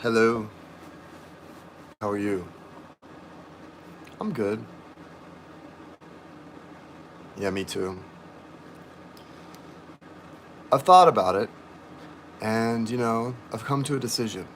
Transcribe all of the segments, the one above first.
Hello, how are you? I'm good. Yeah, me too. I've thought about it, and I've come to a decision.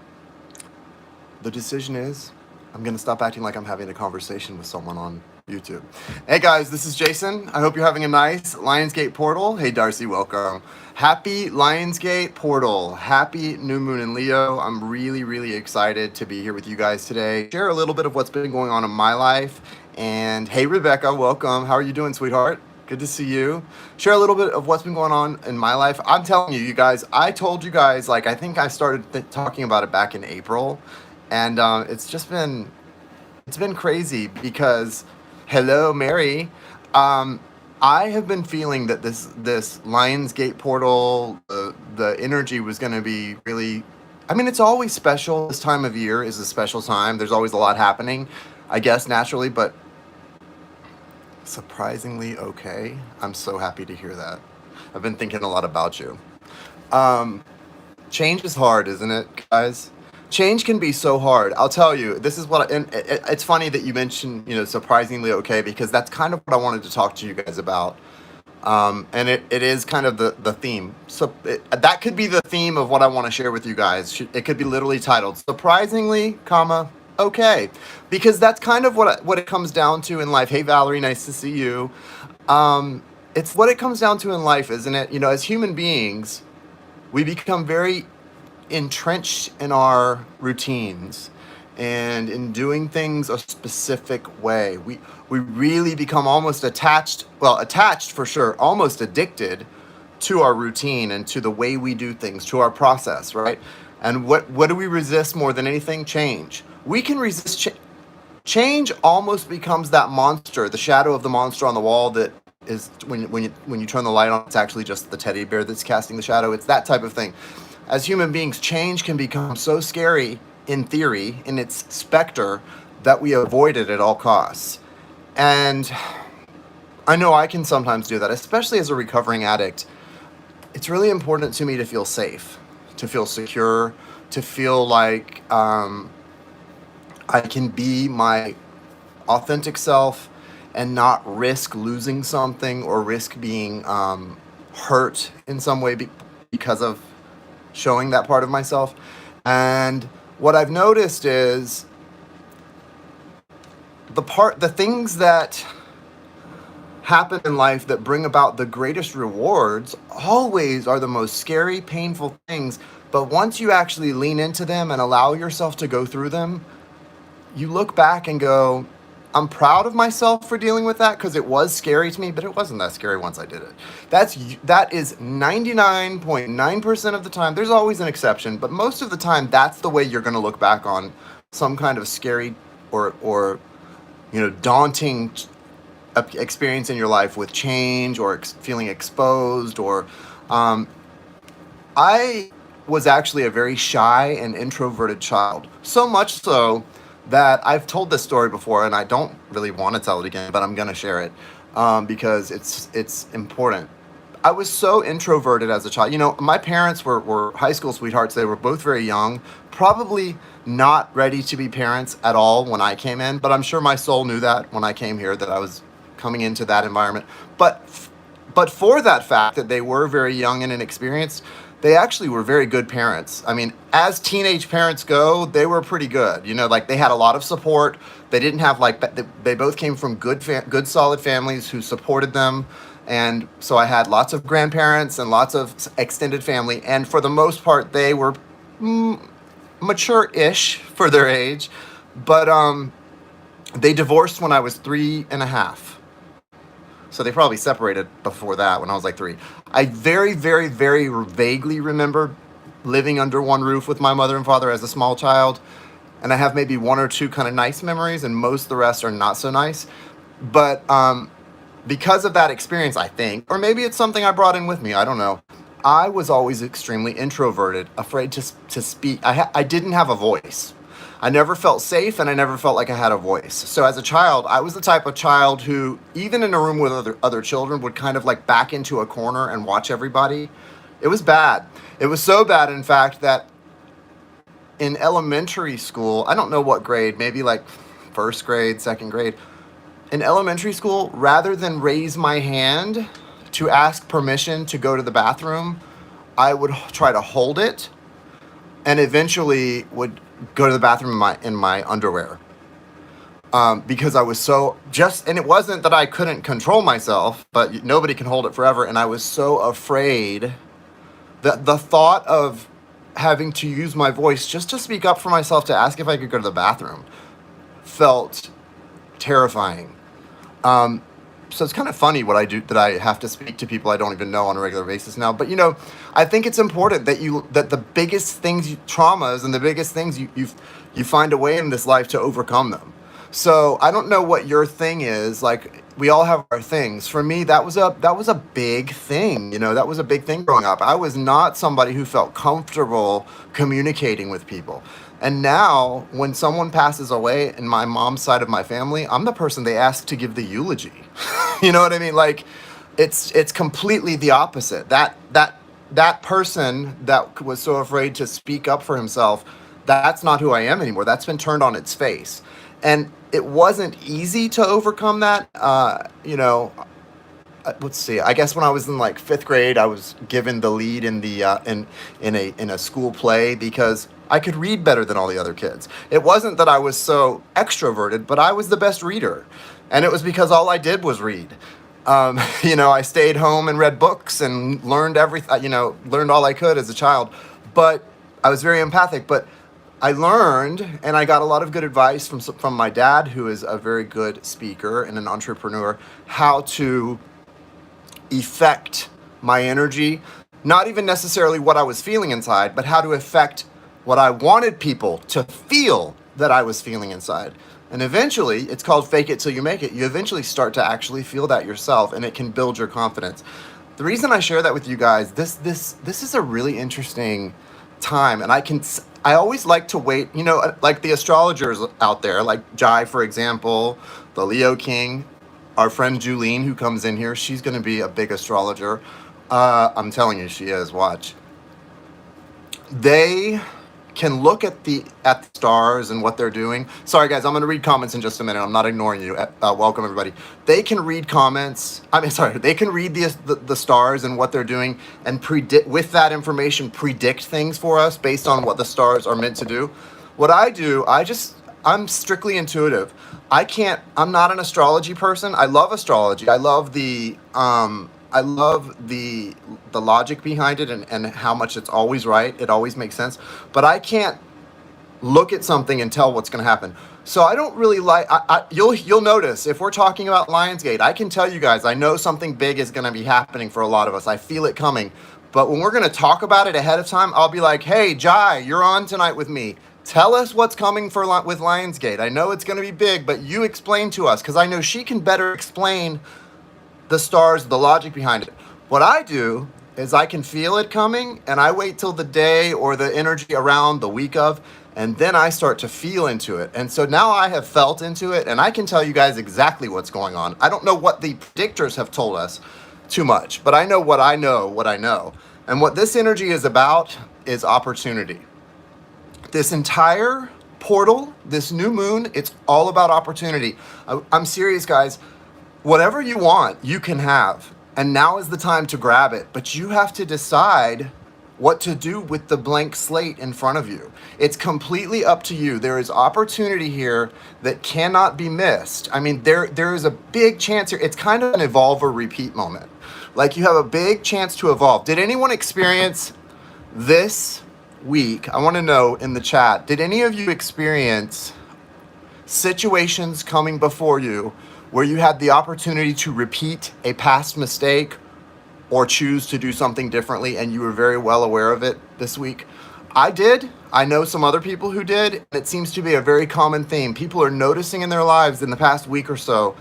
The decision is I'm gonna stop acting like I'm having a conversation with someone on YouTube. Hey guys, this is Jason. I hope you're having a nice Lionsgate portal. Hey Darcy, welcome. Happy Lionsgate portal. Happy new moon in Leo. I'm really, really excited to be here with you guys today. Share a little bit of what's been going on in my life. And hey Rebecca, welcome. How are you doing, sweetheart? Good to see you. Share a little bit of what's been going on in my life. I'm telling you, you guys, I told you guys, like, I think I started talking about it back in April. And it's been crazy because, hello, Mary. Um, I have been feeling that this Lionsgate portal, the energy was going to be really. I mean, it's always special. This time of year is a special time. There's always a lot happening, I guess, naturally, but surprisingly okay. I'm so happy to hear that. I've been thinking a lot about you. Um, Change is hard, isn't it, guys? Change can be so hard. I'll tell you. This is what, and it's funny that you mentioned, surprisingly okay, because that's kind of what I wanted to talk to you guys about. And it is kind of the theme. So that could be the theme of what I want to share with you guys. It could be literally titled "Surprisingly, okay," because that's kind of what it comes down to in life. Hey, Valerie, nice to see you. It's what it comes down to in life, isn't it? As human beings, we become very entrenched in our routines and in doing things a specific way. We really become almost attached, well, attached for sure, almost addicted to our routine and to the way we do things, to our process, right? And what do we resist more than anything? Change. We can resist change. Almost becomes that monster, the shadow of the monster on the wall that is when you turn the light on, it's actually just the teddy bear that's casting the shadow. It's that type of thing. As human beings, change can become so scary in theory, in its specter, that we avoid it at all costs. And I know I can sometimes do that, especially as a recovering addict. It's really important to me to feel safe, to feel secure, to feel like I can be my authentic self and not risk losing something or risk being hurt in some way because of showing that part of myself. And what I've noticed is the things that happen in life that bring about the greatest rewards always are the most scary, painful things. But once you actually lean into them and allow yourself to go through them, you look back and go, I'm proud of myself for dealing with that because it was scary to me, but it wasn't that scary once I did it. That is 99.9% of the time. There's always an exception, but most of the time, that's the way you're going to look back on some kind of scary or daunting experience in your life with change or feeling exposed or I was actually a very shy and introverted child. So much so that I've told this story before, and I don't really want to tell it again, but I'm gonna share it because it's important. I was so introverted as a child. My parents were high school sweethearts. They were both very young, probably not ready to be parents at all when I came in, but I'm sure my soul knew that when I came here, that I was coming into that environment. But for that fact that they were very young and inexperienced, they actually were very good parents. I mean, as teenage parents go, they were pretty good. Like they had a lot of support. They didn't have they both came from good solid families who supported them. And so I had lots of grandparents and lots of extended family. And for the most part, they were mature-ish for their age. But they divorced when I was 3.5. So they probably separated before that when I was like 3. I very, very, very vaguely remember living under one roof with my mother and father as a small child. And I have maybe one or two kind of nice memories, and most of the rest are not so nice. But because of that experience, I think, or maybe it's something I brought in with me, I don't know. I was always extremely introverted, afraid to speak. I didn't have a voice. I never felt safe, and I never felt like I had a voice. So as a child, I was the type of child who, even in a room with other children, would kind of like back into a corner and watch everybody. It was bad. It was so bad, in fact, that in elementary school, I don't know what grade, maybe like first grade, second grade. In elementary school, rather than raise my hand to ask permission to go to the bathroom, I would try to hold it and eventually would go to the bathroom in my underwear. Because I was so and it wasn't that I couldn't control myself, but nobody can hold it forever. And I was so afraid that the thought of having to use my voice just to speak up for myself to ask if I could go to the bathroom felt terrifying. So it's kind of funny what I do, that I have to speak to people I don't even know on a regular basis now. But, I think it's important that the biggest things, traumas and the biggest things you find a way in this life to overcome them. So I don't know what your thing is. Like, we all have our things. For me, that was a big thing. That was a big thing growing up. I was not somebody who felt comfortable communicating with people. And now, when someone passes away in my mom's side of my family, I'm the person they ask to give the eulogy. You know what I mean? Like, it's completely the opposite. That person that was so afraid to speak up for himself, that's not who I am anymore. That's been turned on its face. And it wasn't easy to overcome that. Let's see. I guess when I was in like fifth grade, I was given the lead in the in a school play because I could read better than all the other kids. It wasn't that I was so extroverted, but I was the best reader, and it was because all I did was read. I stayed home and read books and learned everything. Learned all I could as a child, but I was very empathic. But I learned, and I got a lot of good advice from my dad, who is a very good speaker and an entrepreneur, how to affect my energy, not even necessarily what I was feeling inside, but how to affect what I wanted people to feel that I was feeling inside. And eventually, it's called fake it till you make it. You eventually start to actually feel that yourself, and it can build your confidence. The reason I share that with you guys, this is a really interesting time, and I always like to wait, like the astrologers out there, like Jai, for example, the Leo King, our friend Julene, who comes in here, she's going to be a big astrologer. I'm telling you, she is. Watch. They can look at the stars and what they're doing. Sorry, guys, I'm going to read comments in just a minute. I'm not ignoring you. Welcome, everybody. They can read comments. They can read the stars and what they're doing and with that information, predict things for us based on what the stars are meant to do. What I do, I'm strictly intuitive. I'm not an astrology person. I love astrology. I love the logic behind it and how much it's always right. It always makes sense. But I can't look at something and tell what's going to happen. So I don't really you'll notice if we're talking about Lionsgate, I can tell you guys, I know something big is going to be happening for a lot of us. I feel it coming. But when we're going to talk about it ahead of time, I'll be like, hey, Jai, you're on tonight with me. Tell us what's coming with Lionsgate. I know it's going to be big, but you explain to us, because I know she can better explain the stars, the logic behind it. What I do is I can feel it coming, and I wait till the day or the energy around the week of, and then I start to feel into it. And so now I have felt into it, and I can tell you guys exactly what's going on. I don't know what the predictors have told us too much, but I know what I know. And what this energy is about is opportunity. This entire portal, this new moon, it's all about opportunity. I'm serious, guys. Whatever you want, you can have. And now is the time to grab it. But you have to decide what to do with the blank slate in front of you. It's completely up to you. There is opportunity here that cannot be missed. I mean, there is a big chance here. It's kind of an evolve or repeat moment. Like, you have a big chance to evolve. Did anyone experience this week? I want to know in the chat, did any of you experience situations coming before you where you had the opportunity to repeat a past mistake or choose to do something differently, and you were very well aware of it this week? I did. I know some other people who did, and it seems to be a very common theme. People are noticing in their lives in the past week or so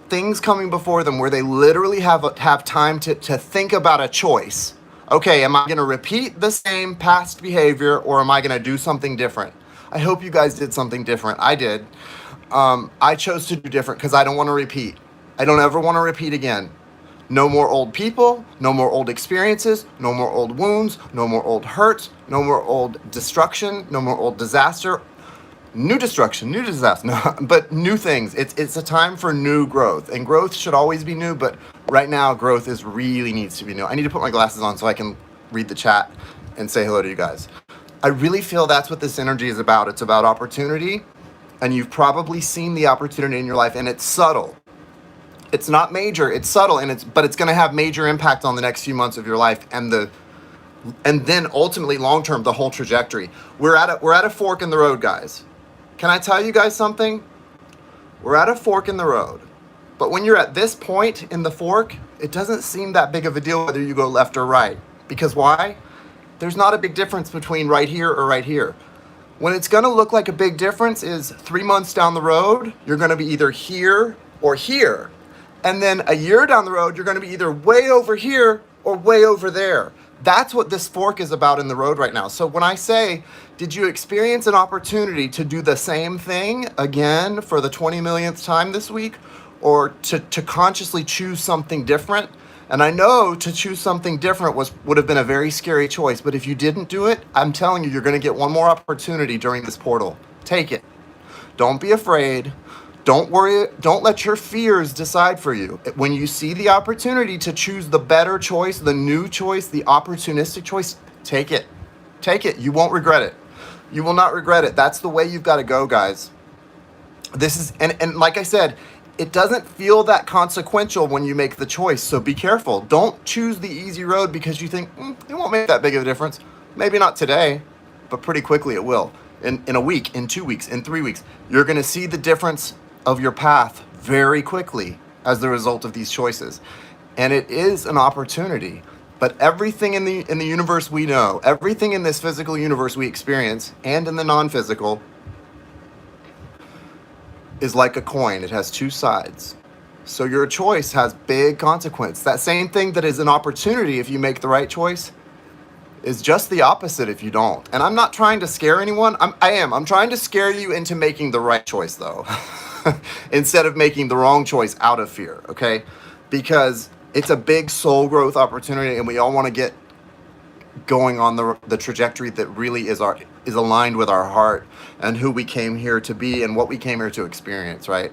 things coming before them where they literally have time to think about a choice. Okay, am I going to repeat the same past behavior, or am I going to do something different? I hope you guys did something different. I did. I chose to do different because I don't want to repeat. I don't ever want to repeat again. No more old people, no more old experiences, no more old wounds, no more old hurts, no more old destruction, no more old disaster. New destruction, new disaster, no, but new things. It's a time for new growth, and growth should always be new. But right now, growth is really needs to be new. I need to put my glasses on so I can read the chat and say hello to you guys. I really feel that's what this energy is about. It's about opportunity, and you've probably seen the opportunity in your life, and it's subtle. It's not major. It's subtle, but it's going to have major impact on the next few months of your life, and then ultimately long term, the whole trajectory. We're at a fork in the road, guys. Can I tell you guys something? We're at a fork in the road. But when you're at this point in the fork, it doesn't seem that big of a deal whether you go left or right. Because why? There's not a big difference between right here or right here. When it's going to look like a big difference is 3 months down the road, you're going to be either here or here. And then a year down the road, you're going to be either way over here or way over there. That's what this fork is about in the road right now. So when I say, did you experience an opportunity to do the same thing again for the 20 millionth time this week? Or to consciously choose something different? And I know to choose something different would have been a very scary choice. But if you didn't do it, I'm telling you, you're going to get one more opportunity during this portal. Take it. Don't be afraid. Don't worry. Don't let your fears decide for you. When you see the opportunity to choose the better choice, the new choice, the opportunistic choice, take it. Take it. You won't regret it. You will not regret it. That's the way you've got to go, guys. This is, and like I said, it doesn't feel that consequential when you make the choice. So be careful. Don't choose the easy road because you think, it won't make that big of a difference. Maybe not today, but pretty quickly it will. In a week, in 2 weeks, in 3 weeks, you're going to see the difference of your path very quickly as the result of these choices. And it is an opportunity. But everything in the universe we know, everything in this physical universe we experience, and in the non-physical, is like a coin. It has two sides. So your choice has big consequence. That same thing that is an opportunity if you make the right choice is just the opposite if you don't. And I'm not trying to scare anyone. I'm trying to scare you into making the right choice though. Instead of making the wrong choice out of fear, okay? Because it's a big soul growth opportunity and we all want to get going on the trajectory that really is aligned with our heart and who we came here to be and what we came here to experience, right?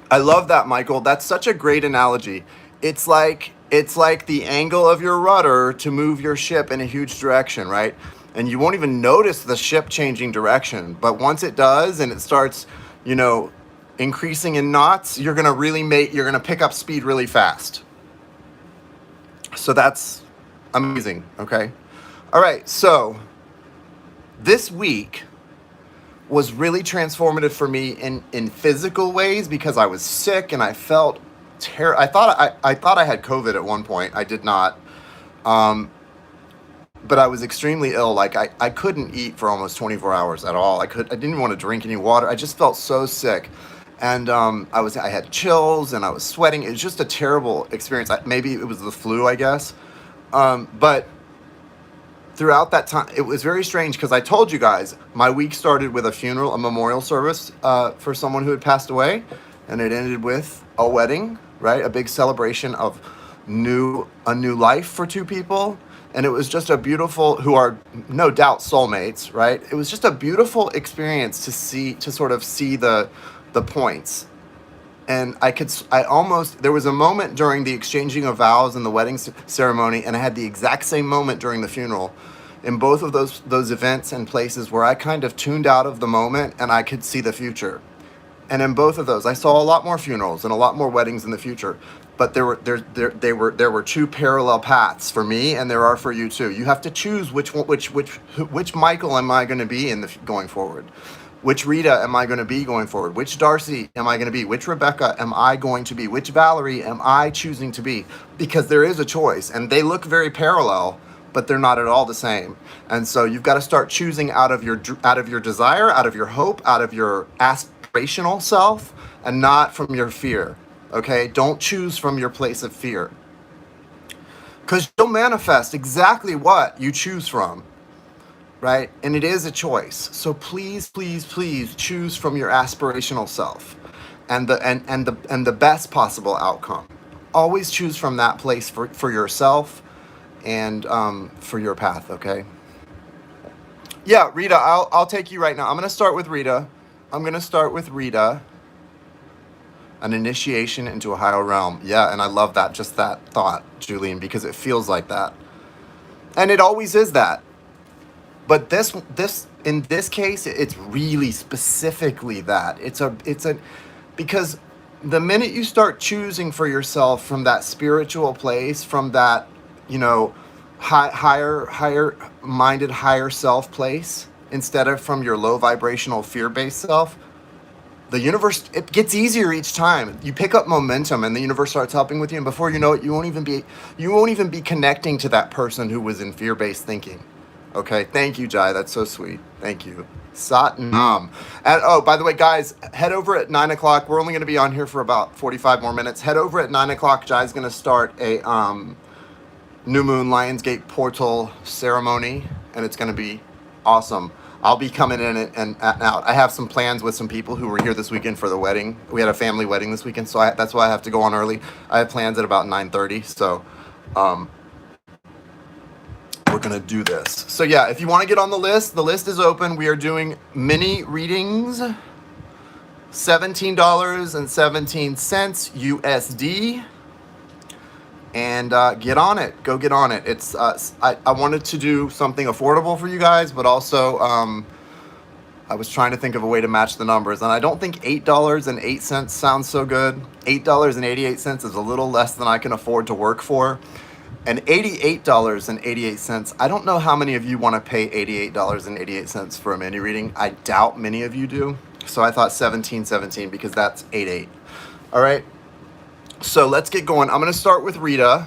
I love that, Michael. That's such a great analogy. It's like the angle of your rudder to move your ship in a huge direction, right? And you won't even notice the ship changing direction. But once it does and it starts, increasing in knots, you're going to pick up speed really fast. So that's amazing, okay? All right, so this week was really transformative for me in physical ways because I was sick and I felt terrible. I thought I had COVID at one point. I did not. But I was extremely ill. Like I couldn't eat for almost 24 hours at all. I didn't even want to drink any water. I just felt so sick. And I had chills and I was sweating. It was just a terrible experience. Maybe it was the flu, I guess. But throughout that time, it was very strange because I told you guys, my week started with a memorial service for someone who had passed away. And it ended with a wedding, right? A big celebration of a new life for two people. And it was just a beautiful, who are no doubt soulmates, right? It was just a beautiful experience to sort of see the points. And there was a moment during the exchanging of vows and the wedding ceremony, and I had the exact same moment during the funeral in both of those events and places where I kind of tuned out of the moment and I could see the future. And in both of those, I saw a lot more funerals and a lot more weddings in the future. But there were two parallel paths for me, and there are for you too. You have to choose which Michael am I going to be going forward? Which Rita am I going to be going forward? Which Darcy am I going to be? Which Rebecca am I going to be? Which Valerie am I choosing to be? Because there is a choice, and they look very parallel, but they're not at all the same. And so you've got to start choosing out of your desire, out of your hope, out of your aspirational self, and not from your fear. Okay? Don't choose from your place of fear. Because you'll manifest exactly what you choose from. Right? And it is a choice. So please, please, please choose from your aspirational self. and the best possible outcome. Always choose from that place for yourself and for your path. Okay. Yeah, Rita, I'll take you right now. I'm gonna start with Rita. An initiation into a higher realm. Yeah, and I love that, just that thought, Julene, because it feels like that. And it always is that. But this in this case, it's really specifically that. It's a because the minute you start choosing for yourself from that spiritual place, from that, you know, higher minded, higher self place, instead of from your low vibrational fear-based self, the universe, it gets easier each time. You pick up momentum and the universe starts helping with you, and before you know it, you won't even be connecting to that person who was in fear-based thinking. Okay, thank you, Jai. That's so sweet. Thank you. Satnam. And oh, by the way, guys, head over at 9 o'clock. We're only going to be on here for about 45 more minutes. Head over at 9 o'clock. Jai's going to start a New Moon Lionsgate portal ceremony, and it's going to be awesome. I'll be coming in and out. I have some plans with some people who were here this weekend for the wedding. We had a family wedding this weekend, so that's why I have to go on early. I have plans at about 9:30, so we're gonna do this. So yeah, if you want to get on the list is open. We are doing mini readings, $17.17 USD, and get on it. Go get on it. It's I wanted to do something affordable for you guys, but also I was trying to think of a way to match the numbers, and I don't think $8.08 sounds so good. $8.88 is a little less than I can afford to work for. And $88.88, I don't know how many of you want to pay $88.88 for a mini reading. I doubt many of you do. So I thought 1717 because that's 88. All right. So let's get going. I'm going to start with Rita.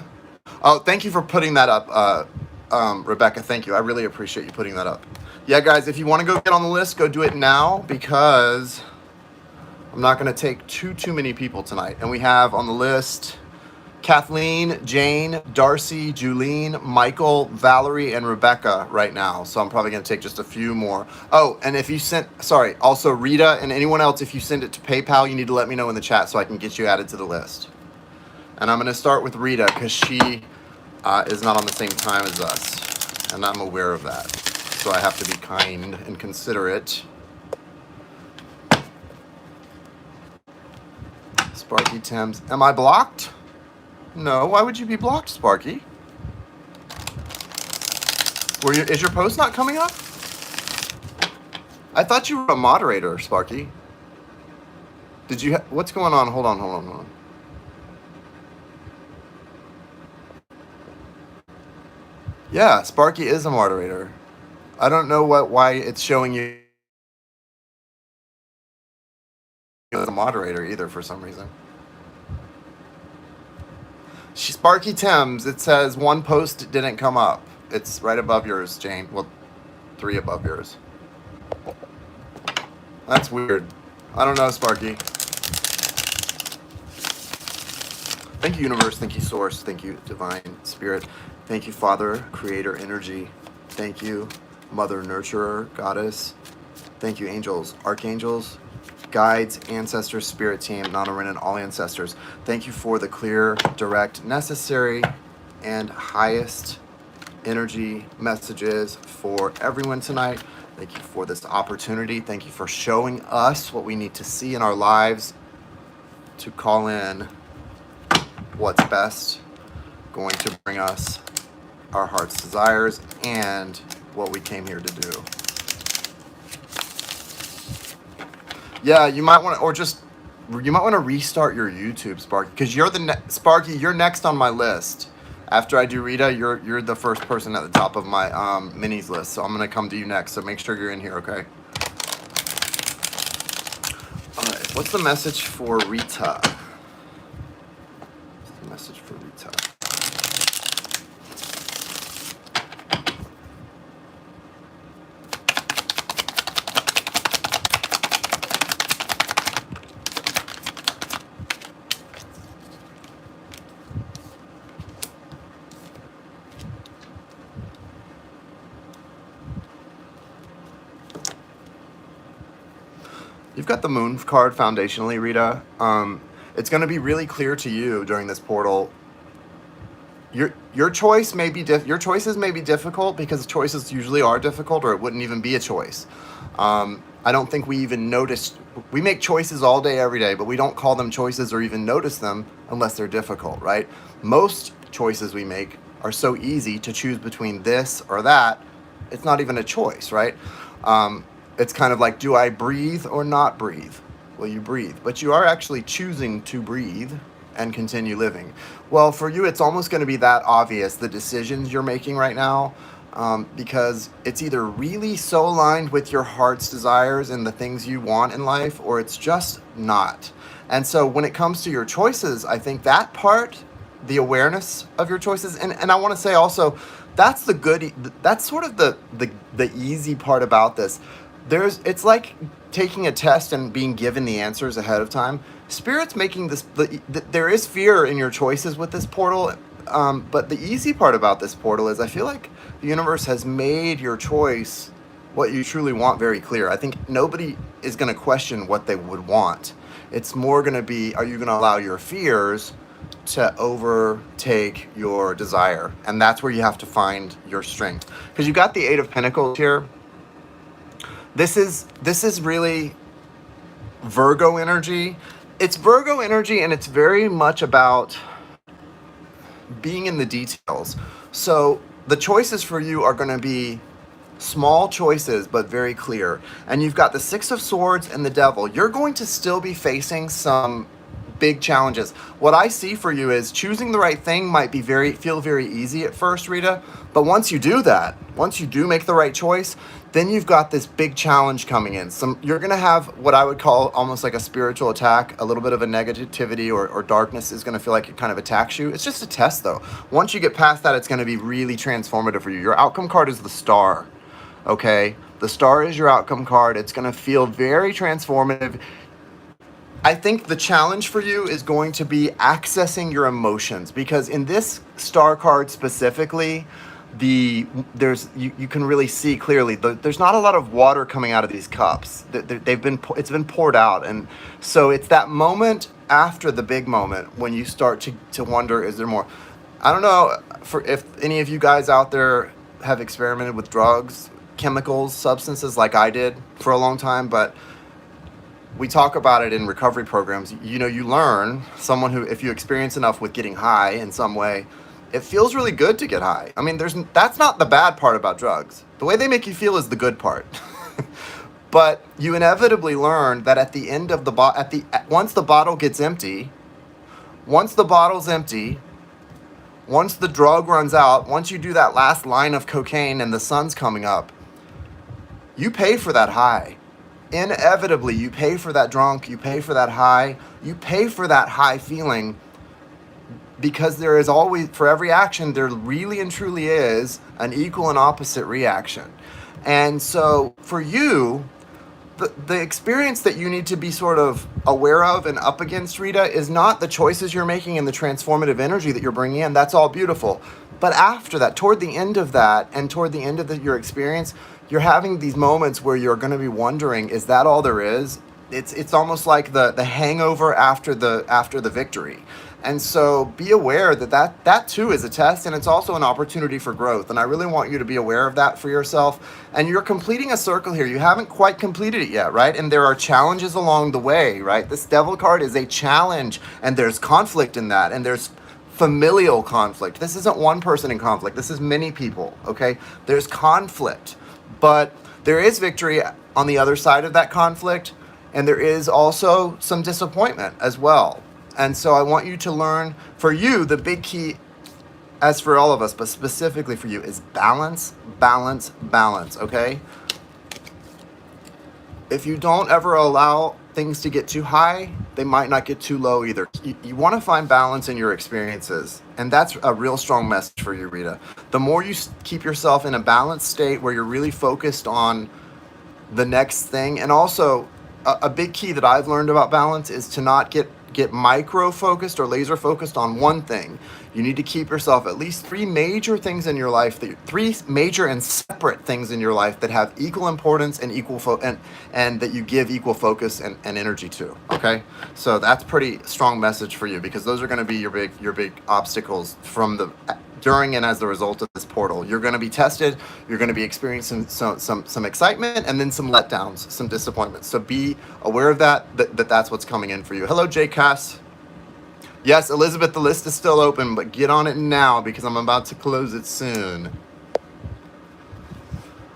Oh, thank you for putting that up, Rebecca. Thank you. I really appreciate you putting that up. Yeah, guys, if you want to go get on the list, go do it now, because I'm not going to take too many people tonight. And we have on the list Kathleen, Jane, Darcy, Julene, Michael, Valerie, and Rebecca right now. So I'm probably going to take just a few more. Oh, and if you also Rita and anyone else, if you send it to PayPal, you need to let me know in the chat so I can get you added to the list. And I'm going to start with Rita because she is not on the same time as us. And I'm aware of that. So I have to be kind and considerate. Sparky Thames. Am I blocked? No, why would you be blocked, Sparky? Is your post not coming up? I thought you were a moderator, Sparky. Did you? What's going on? Hold on. Yeah, Sparky is a moderator. I don't know why it's showing you as a moderator either for some reason. Sparky Thames, it says one post didn't come up. It's right above yours, Jane. Well, 3 above yours. That's weird. I don't know, Sparky. Thank you, Universe. Thank you, Source. Thank you, Divine Spirit. Thank you, Father, Creator, Energy. Thank you, Mother, Nurturer, Goddess. Thank you, Angels, Archangels, Guides, Ancestors, Spirit Team, Nana and all ancestors. Thank you for the clear, direct, necessary, and highest energy messages for everyone tonight. Thank you for this opportunity. Thank you for showing us what we need to see in our lives to call in what's best, going to bring us our heart's desires and what we came here to do. Yeah, you might want to, restart your YouTube, Sparky, because you're Sparky. You're next on my list. After I do Rita, you're the first person at the top of my minis list. So I'm gonna come to you next. So make sure you're in here, okay? All right. What's the message for Rita? What's the message for Rita? You've got the moon card foundationally, Rita. It's going to be really clear to you during this portal. Your choice may be your choices may be difficult because choices usually are difficult, or it wouldn't even be a choice. I don't think we even notice. We make choices all day, every day, but we don't call them choices or even notice them unless they're difficult, right? Most choices we make are so easy to choose between this or that. It's not even a choice, right? It's kind of like, do I breathe or not breathe? Well, you breathe, but you are actually choosing to breathe and continue living. Well, for you, it's almost going to be that obvious, the decisions you're making right now, because it's either really so aligned with your heart's desires and the things you want in life, or it's just not. And so when it comes to your choices, I think that part, the awareness of your choices, and I want to say also, that's the good, that's sort of the easy part about this. It's like taking a test and being given the answers ahead of time. Spirit's making this, there is fear in your choices with this portal, but the easy part about this portal is I feel like the universe has made your choice, what you truly want, very clear. I think nobody is going to question what they would want. It's more going to be, are you going to allow your fears to overtake your desire? And that's where you have to find your strength. Because you got the Eight of Pentacles here. This is really Virgo energy. It's Virgo energy, and it's very much about being in the details. So the choices for you are going to be small choices, but very clear. And you've got the Six of Swords and the Devil. You're going to still be facing some big challenges. What I see for you is choosing the right thing might be feel very easy at first, Rita. But once you do that, once you do make the right choice, then you've got this big challenge coming in. You're going to have what I would call almost like a spiritual attack. A little bit of a negativity or darkness is going to feel like it kind of attacks you. It's just a test, though. Once you get past that, it's going to be really transformative for you. Your outcome card is the Star, okay? The Star is your outcome card. It's going to feel very transformative. I think the challenge for you is going to be accessing your emotions, because in this Star card specifically, you can really see clearly there's not a lot of water coming out of these cups. It's been poured out, and so it's that moment after the big moment when you start to wonder, is there more? I don't know if any of you guys out there have experimented with drugs, chemicals, substances like I did for a long time, but we talk about it in recovery programs. You know, you learn, someone who, if you experience enough with getting high in some way, it feels really good to get high. I mean, that's not the bad part about drugs. The way they make you feel is the good part. But you inevitably learn that at the end of once the bottle gets empty, once the bottle's empty, once the drug runs out, once you do that last line of cocaine and the sun's coming up, you pay for that high. Inevitably, you pay for that drunk, you pay for that high, you pay for that high feeling, because there is always, for every action, there really and truly is an equal and opposite reaction. And so for you, the experience that you need to be sort of aware of and up against, Rita, is not the choices you're making and the transformative energy that you're bringing in. That's all beautiful. But after that, toward the end of that, and toward the end of your experience, you're having these moments where you're going to be wondering, is that all there is? It's almost like the hangover after the victory. And so be aware that too is a test, and it's also an opportunity for growth. And I really want you to be aware of that for yourself. And you're completing a circle here. You haven't quite completed it yet, right? And there are challenges along the way, right? This Devil card is a challenge, and there's conflict in that, and there's familial conflict. This isn't one person in conflict. This is many people, okay? There's conflict, but there is victory on the other side of that conflict, and there is also some disappointment as well. And so I want you to learn, for you, the big key, as for all of us, but specifically for you, is balance, balance, balance, okay? If you don't ever allow things to get too high, they might not get too low either. You want to find balance in your experiences, and that's a real strong message for you, Rita. The more you keep yourself in a balanced state where you're really focused on the next thing, and also a big key that I've learned about balance is to not get get micro focused or laser focused on one thing. You need to keep yourself at least three major things in your life, three major and separate things in your life that have equal importance and and that you give equal focus and energy to. Okay, so that's pretty strong message for you, because those are going to be your big obstacles from the during and as the result of this portal. You're going to be tested. You're going to be experiencing some excitement, and then some letdowns, some disappointments. So be aware of that's what's coming in for you. Hello, J. Cass. Yes, Elizabeth, the list is still open, but get on it now because I'm about to close it soon.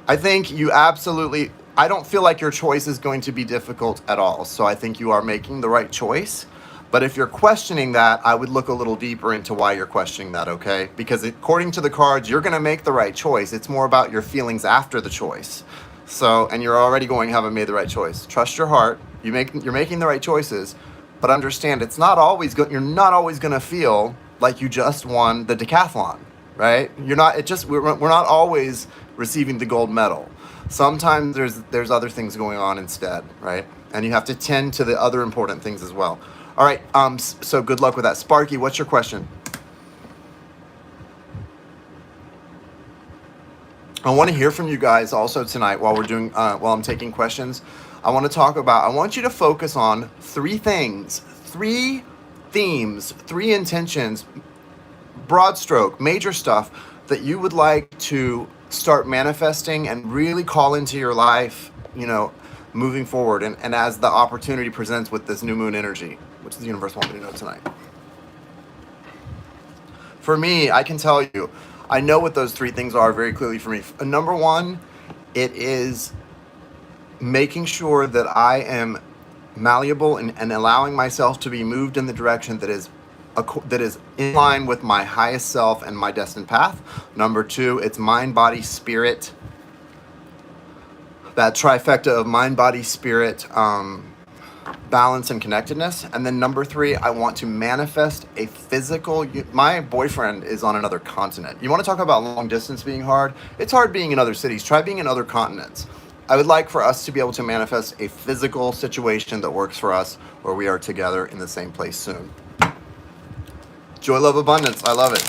I think I don't feel like your choice is going to be difficult at all. So I think you are making the right choice. But if you're questioning that, I would look a little deeper into why you're questioning that, okay? Because according to the cards, you're going to make the right choice. It's more about your feelings after the choice. So, and you're already going, haven't made the right choice. Trust your heart. You're making the right choices, but understand it's not always good. You're not always going to feel like you just won the decathlon, right? We're not always receiving the gold medal. Sometimes there's other things going on instead, right? And you have to tend to the other important things as well. All right, so good luck with that. Sparky, what's your question? I want to hear from you guys also tonight while I'm taking questions. I want you to focus on three things, three themes, three intentions, broad stroke, major stuff that you would like to start manifesting and really call into your life, moving forward, and as the opportunity presents with this new moon energy, which the universe wants me to know tonight. For me, I can tell you, I know what those three things are very clearly for me. Number one, it is making sure that I am malleable and allowing myself to be moved in the direction that is in line with my highest self and my destined path. Number two, it's mind, body, spirit. That trifecta of mind, body, spirit, balance, and connectedness. And then number three, I want to manifest a physical. My boyfriend is on another continent. You want to talk about long distance being hard? It's hard being in other cities. Try being in other continents. I would like for us to be able to manifest a physical situation that works for us, where we are together in the same place soon. Joy, love, abundance. I love it.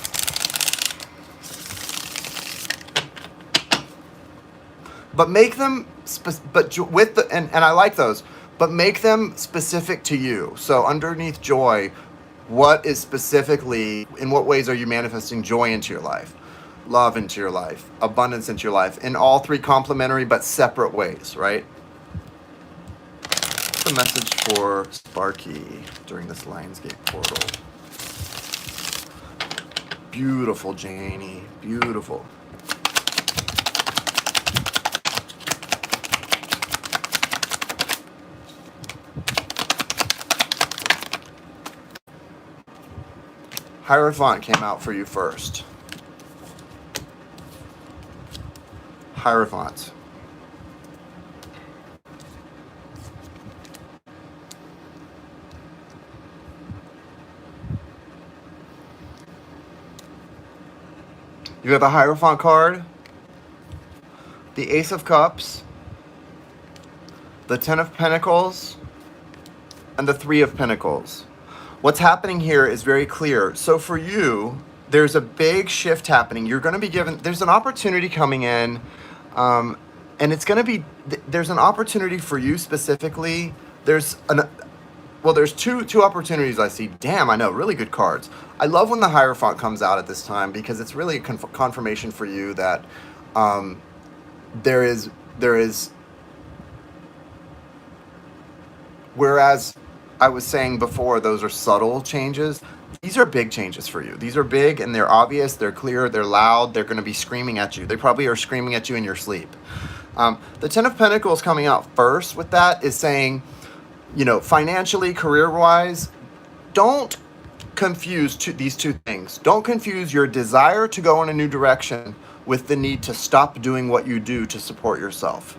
But make them, and I like those, but make them specific to you. So underneath joy, what is specifically, in what ways are you manifesting joy into your life, love into your life, abundance into your life, in all three complementary but separate ways, right? What's the message for Sparky during this Lionsgate portal? Beautiful, Janie, beautiful. Hierophant came out for you first. Hierophant. You have the Hierophant card, the Ace of Cups, the Ten of Pentacles, and the Three of Pentacles. What's happening here is very clear. So for you, there's a big shift happening. You're going to be given, there's an opportunity coming in, and it's going to be, there's an opportunity for you specifically. There's two opportunities I see. Damn, I know, really good cards. I love when the Hierophant comes out at this time, because it's really a confirmation for you that there is, whereas I was saying before, those are subtle changes. These are big changes for you. These are big, and they're obvious, they're clear, they're loud, they're going to be screaming at you. They probably are screaming at you in your sleep. The Ten of Pentacles coming out first with that is saying, financially, career-wise, don't confuse these two things. Don't confuse your desire to go in a new direction with the need to stop doing what you do to support yourself.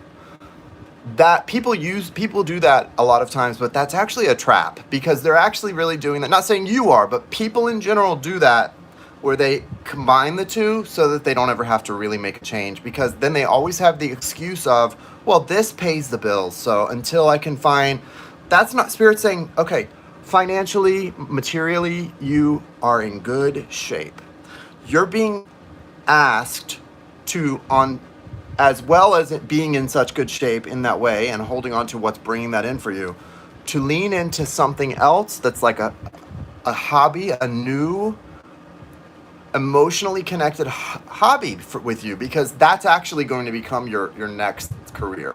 That people do that a lot of times, but that's actually a trap, because they're actually really doing that. Not saying you are, but people in general do that, where they combine the two so that they don't ever have to really make a change, because then they always have the excuse of, well, this pays the bills. So until I can find, that's not Spirit saying, okay, financially, materially, you are in good shape. You're being asked to, on as well as it being in such good shape in that way and holding on to what's bringing that in for you, to lean into something else that's like a hobby, a new emotionally connected hobby with you, because that's actually going to become your next career.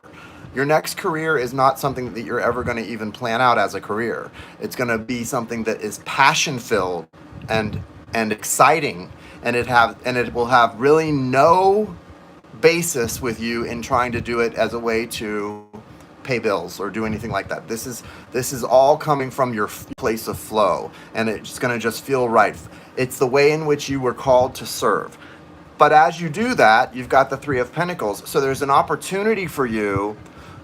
Your next career is not something that you're ever going to even plan out as a career. It's going to be something that is passion filled and exciting, and it will have really no basis with you in trying to do it as a way to pay bills or do anything like that. This is all coming from your place of flow, and it's going to just feel right. It's the way in which you were called to serve. But as you do that, you've got the Three of Pentacles. So there's an opportunity for you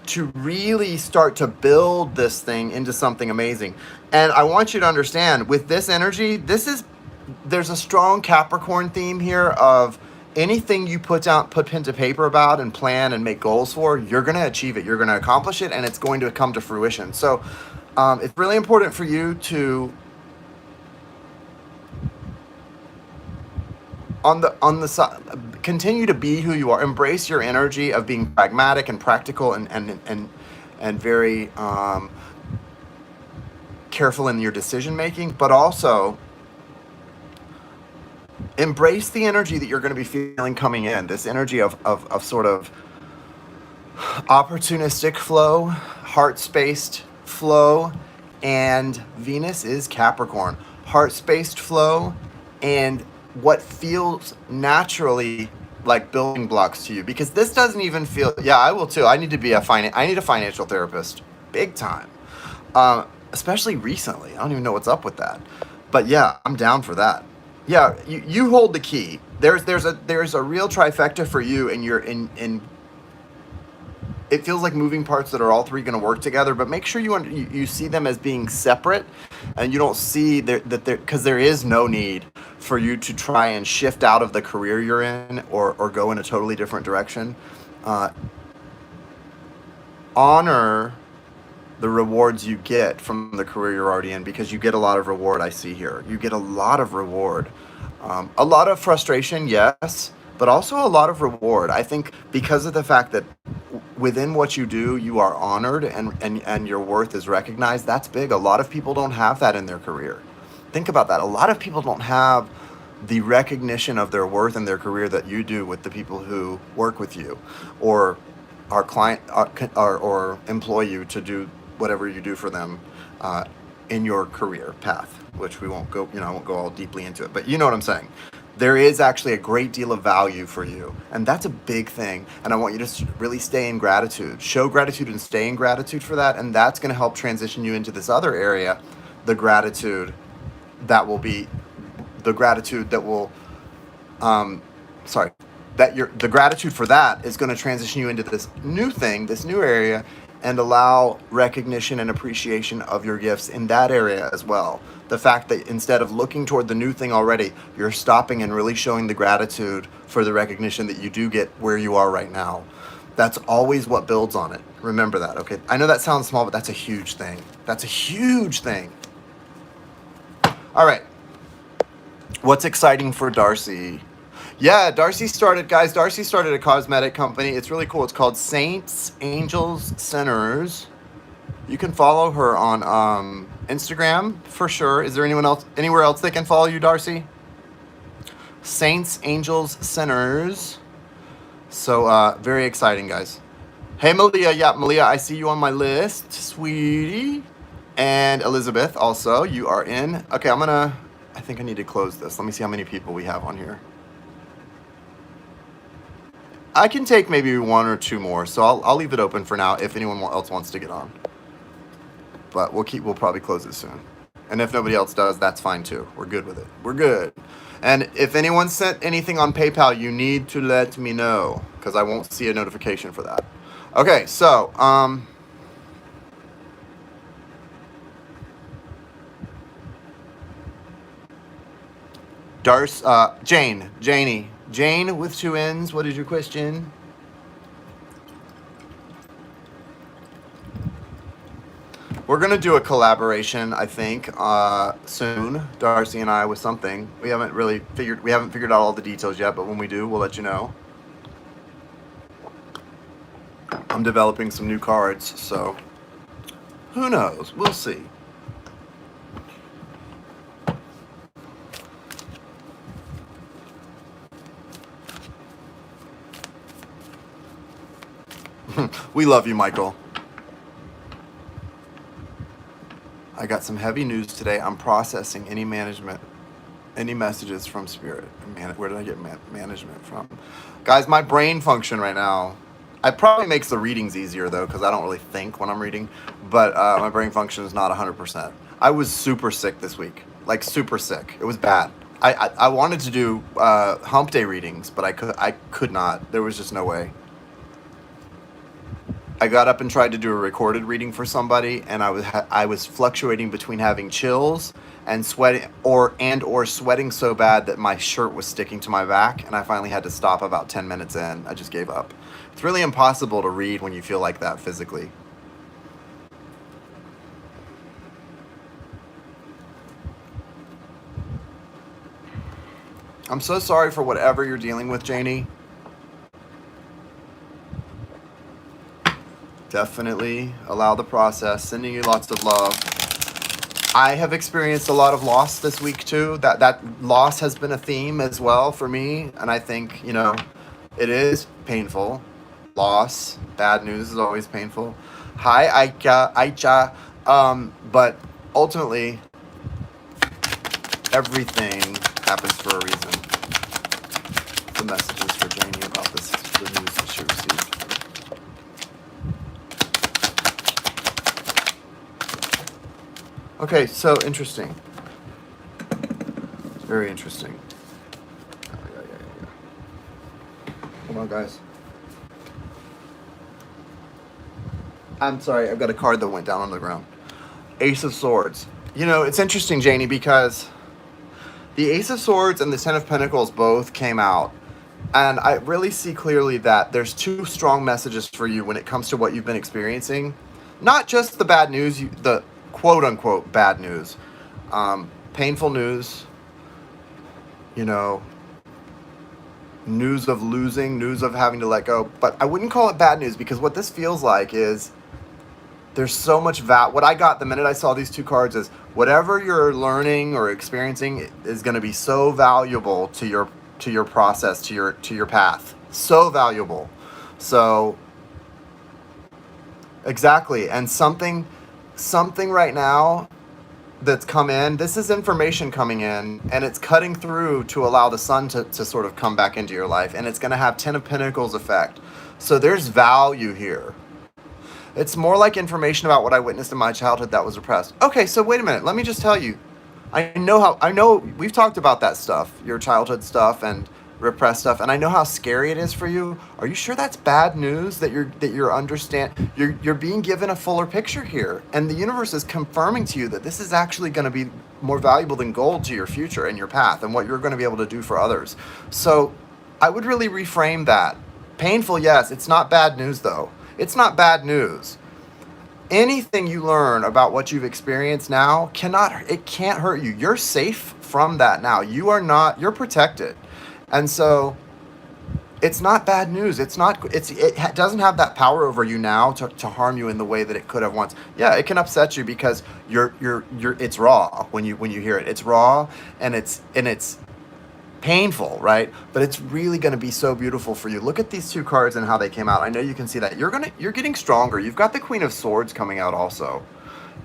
to really start to build this thing into something amazing. And I want you to understand, with this energy, there's a strong Capricorn theme here of anything you put pen to paper about and plan and make goals for, you're going to achieve it, you're going to accomplish it, and it's going to come to fruition. So it's really important for you to on the side, continue to be who you are. Embrace your energy of being pragmatic and practical and very careful in your decision making, but also embrace the energy that you're going to be feeling coming in. This energy of sort of opportunistic flow, heart-spaced flow, and Venus is Capricorn. Heart-spaced flow and what feels naturally like building blocks to you, because this doesn't even feel, yeah, I will too. I need a financial therapist, big time. Especially recently. I don't even know what's up with that. But yeah, I'm down for that. Yeah, you hold the key. There's a real trifecta for you, and you're in it feels like moving parts that are all three going to work together, but make sure you see them as being separate, and you don't see because there is no need for you to try and shift out of the career you're in or go in a totally different direction. Honor the rewards you get from the career you're already in, because you get a lot of reward. I see here you get a lot of reward, a lot of frustration, yes, but also a lot of reward. I think because of the fact that within what you do, you are honored and your worth is recognized. That's big. A lot of people don't have that in their career. Think about that. A lot of people don't have the recognition of their worth in their career that you do with the people who work with you or our client or employ you to do whatever you do for them in your career path, which we won't go, I won't go all deeply into it, but you know what I'm saying. There is actually a great deal of value for you, and that's a big thing. And I want you to really stay in gratitude, show gratitude and stay in gratitude for that. And that's going to help transition you into this other area, the gratitude that will be the gratitude that will, the gratitude for that is going to transition you into this new thing, this new area, and allow recognition and appreciation of your gifts in that area as well. The fact that instead of looking toward the new thing already, you're stopping and really showing the gratitude for the recognition that you do get where you are right now. That's always what builds on it. Remember that, okay? I know that sounds small, but that's a huge thing. That's a huge thing. All right. What's exciting for Darcy? Yeah, Darcy started a cosmetic company. It's really cool. It's called Saints, Angels, Sinners. You can follow her on Instagram for sure. Is there anywhere else they can follow you, Darcy? Saints, Angels, Sinners. So very exciting, guys. Hey, Malia. Yeah, Malia, I see you on my list, sweetie. And Elizabeth, also, you are in. Okay, I think I need to close this. Let me see how many people we have on here. I can take maybe one or two more, so I'll leave it open for now if anyone else wants to get on. But we'll probably close it soon. And if nobody else does, that's fine too. We're good with it. We're good. And if anyone sent anything on PayPal, you need to let me know, because I won't see a notification for that. Okay, so Jane with two N's, what is your question? We're gonna do a collaboration, I think, soon. Darcy and I with something. We haven't figured out all the details yet, but when we do, we'll let you know. I'm developing some new cards, so who knows? We'll see. We love you, Michael. I got some heavy news today. I'm processing any messages from Spirit. Where did I get management from? Guys, my brain function right now, it probably makes the readings easier though, because I don't really think when I'm reading, but my brain function is not 100%. I was super sick this week, like super sick. It was bad. I wanted to do hump day readings, but I could not. There was just no way. I got up and tried to do a recorded reading for somebody, and I was fluctuating between having chills and sweating or sweating so bad that my shirt was sticking to my back, and I finally had to stop about 10 minutes in. I just gave up. It's really impossible to read when you feel like that physically. I'm so sorry for whatever you're dealing with, Janie. Definitely allow the process. Sending you lots of love. I have experienced a lot of loss this week too. That loss has been a theme as well for me, and I think, it is painful. Loss, bad news is always painful. Hi, Aicha. But ultimately, everything happens for a reason. The messages for Janie about the news that she received. Okay, so interesting. Very interesting. Yeah. Come on, guys. I'm sorry, I've got a card that went down on the ground. Ace of Swords. It's interesting, Janie, because the Ace of Swords and the Ten of Pentacles both came out. And I really see clearly that there's two strong messages for you when it comes to what you've been experiencing. Not just the bad news, the quote-unquote bad news. Painful news. News of losing, news of having to let go. But I wouldn't call it bad news, because what this feels like is there's so much what I got the minute I saw these two cards is whatever you're learning or experiencing is going to be so valuable to your process, to your path. So valuable. So exactly. And something right now that's come in, this is information coming in, and it's cutting through to allow the sun to sort of come back into your life, and it's going to have Ten of Pentacles effect. So there's value here. It's more like information about what I witnessed in my childhood that was repressed. Okay, so wait a minute. Let me just tell you. I know we've talked about that stuff, your childhood stuff and repressed stuff, and I know how scary it is for you. Are you sure that's bad news, that you're being given a fuller picture here, and the universe is confirming to you that this is actually going to be more valuable than gold to your future and your path and what you're going to be able to do for others. So I would really reframe that. Painful, yes. It's not bad news though. It's not bad news. Anything you learn about what you've experienced now can't hurt you. You're safe from that now. You're protected. And so it's not bad news. It doesn't have that power over you now to harm you in the way that it could have once. Yeah, it can upset you because it's raw when you hear it. It's raw and it's painful, right? But it's really going to be so beautiful for you. Look at these two cards and how they came out. I know you can see that. You're getting stronger. You've got the Queen of Swords coming out also.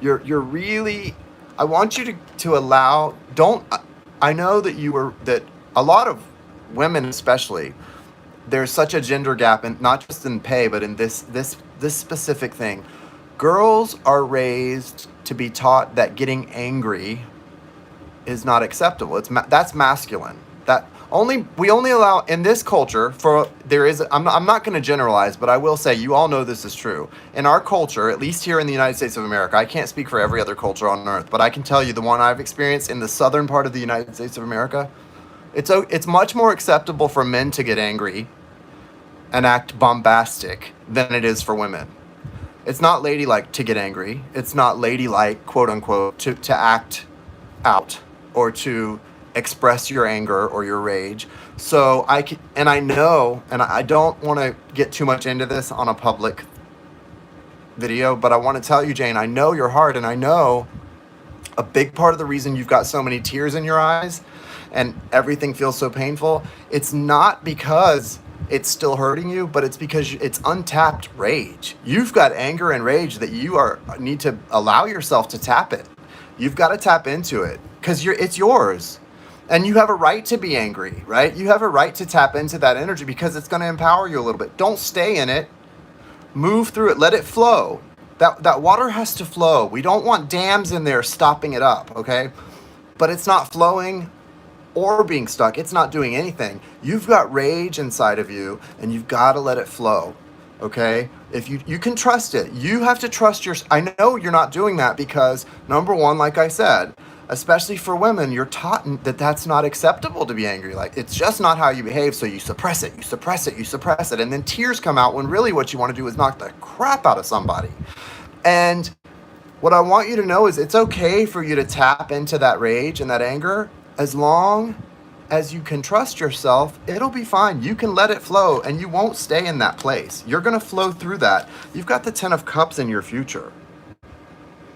You're really, I want you to allow, I know that a lot of women especially, there's such a gender gap, and not just in pay, but in this specific thing. Girls are raised to be taught that getting angry is not acceptable. That's masculine. We only allow in this culture I'm not going to generalize, but I will say you all know this is true. In our culture, at least here in the United States of America, I can't speak for every other culture on earth, but I can tell you the one I've experienced in the southern part of the United States of America, it's much more acceptable for men to get angry and act bombastic than it is for women. It's not ladylike to get angry. It's not ladylike, quote unquote, to act out or to express your anger or your rage. So I know, and I don't want to get too much into this on a public video, but I want to tell you, Jane, I know your heart, and I know a big part of the reason you've got so many tears in your eyes and everything feels so painful, it's not because it's still hurting you, but it's because it's untapped rage. You've got anger and rage that need to allow yourself to tap it. You've got to tap into it because it's yours. And you have a right to be angry, right? You have a right to tap into that energy because it's going to empower you a little bit. Don't stay in it. Move through it. Let it flow. That water has to flow. We don't want dams in there stopping it up, okay? But it's not flowing or being stuck. It's not doing anything. You've got rage inside of you, and you've got to let it flow, okay? If you can trust it. You have to trust I know you're not doing that because, number one, like I said, especially for women, you're taught that that's not acceptable to be angry. Like, it's just not how you behave, so you suppress it, you suppress it, you suppress it, and then tears come out when really what you want to do is knock the crap out of somebody. And what I want you to know is it's okay for you to tap into that rage and that anger. As long as you can trust yourself, it'll be fine. You can let it flow, and you won't stay in that place. You're going to flow through that. You've got the 10 of Cups in your future.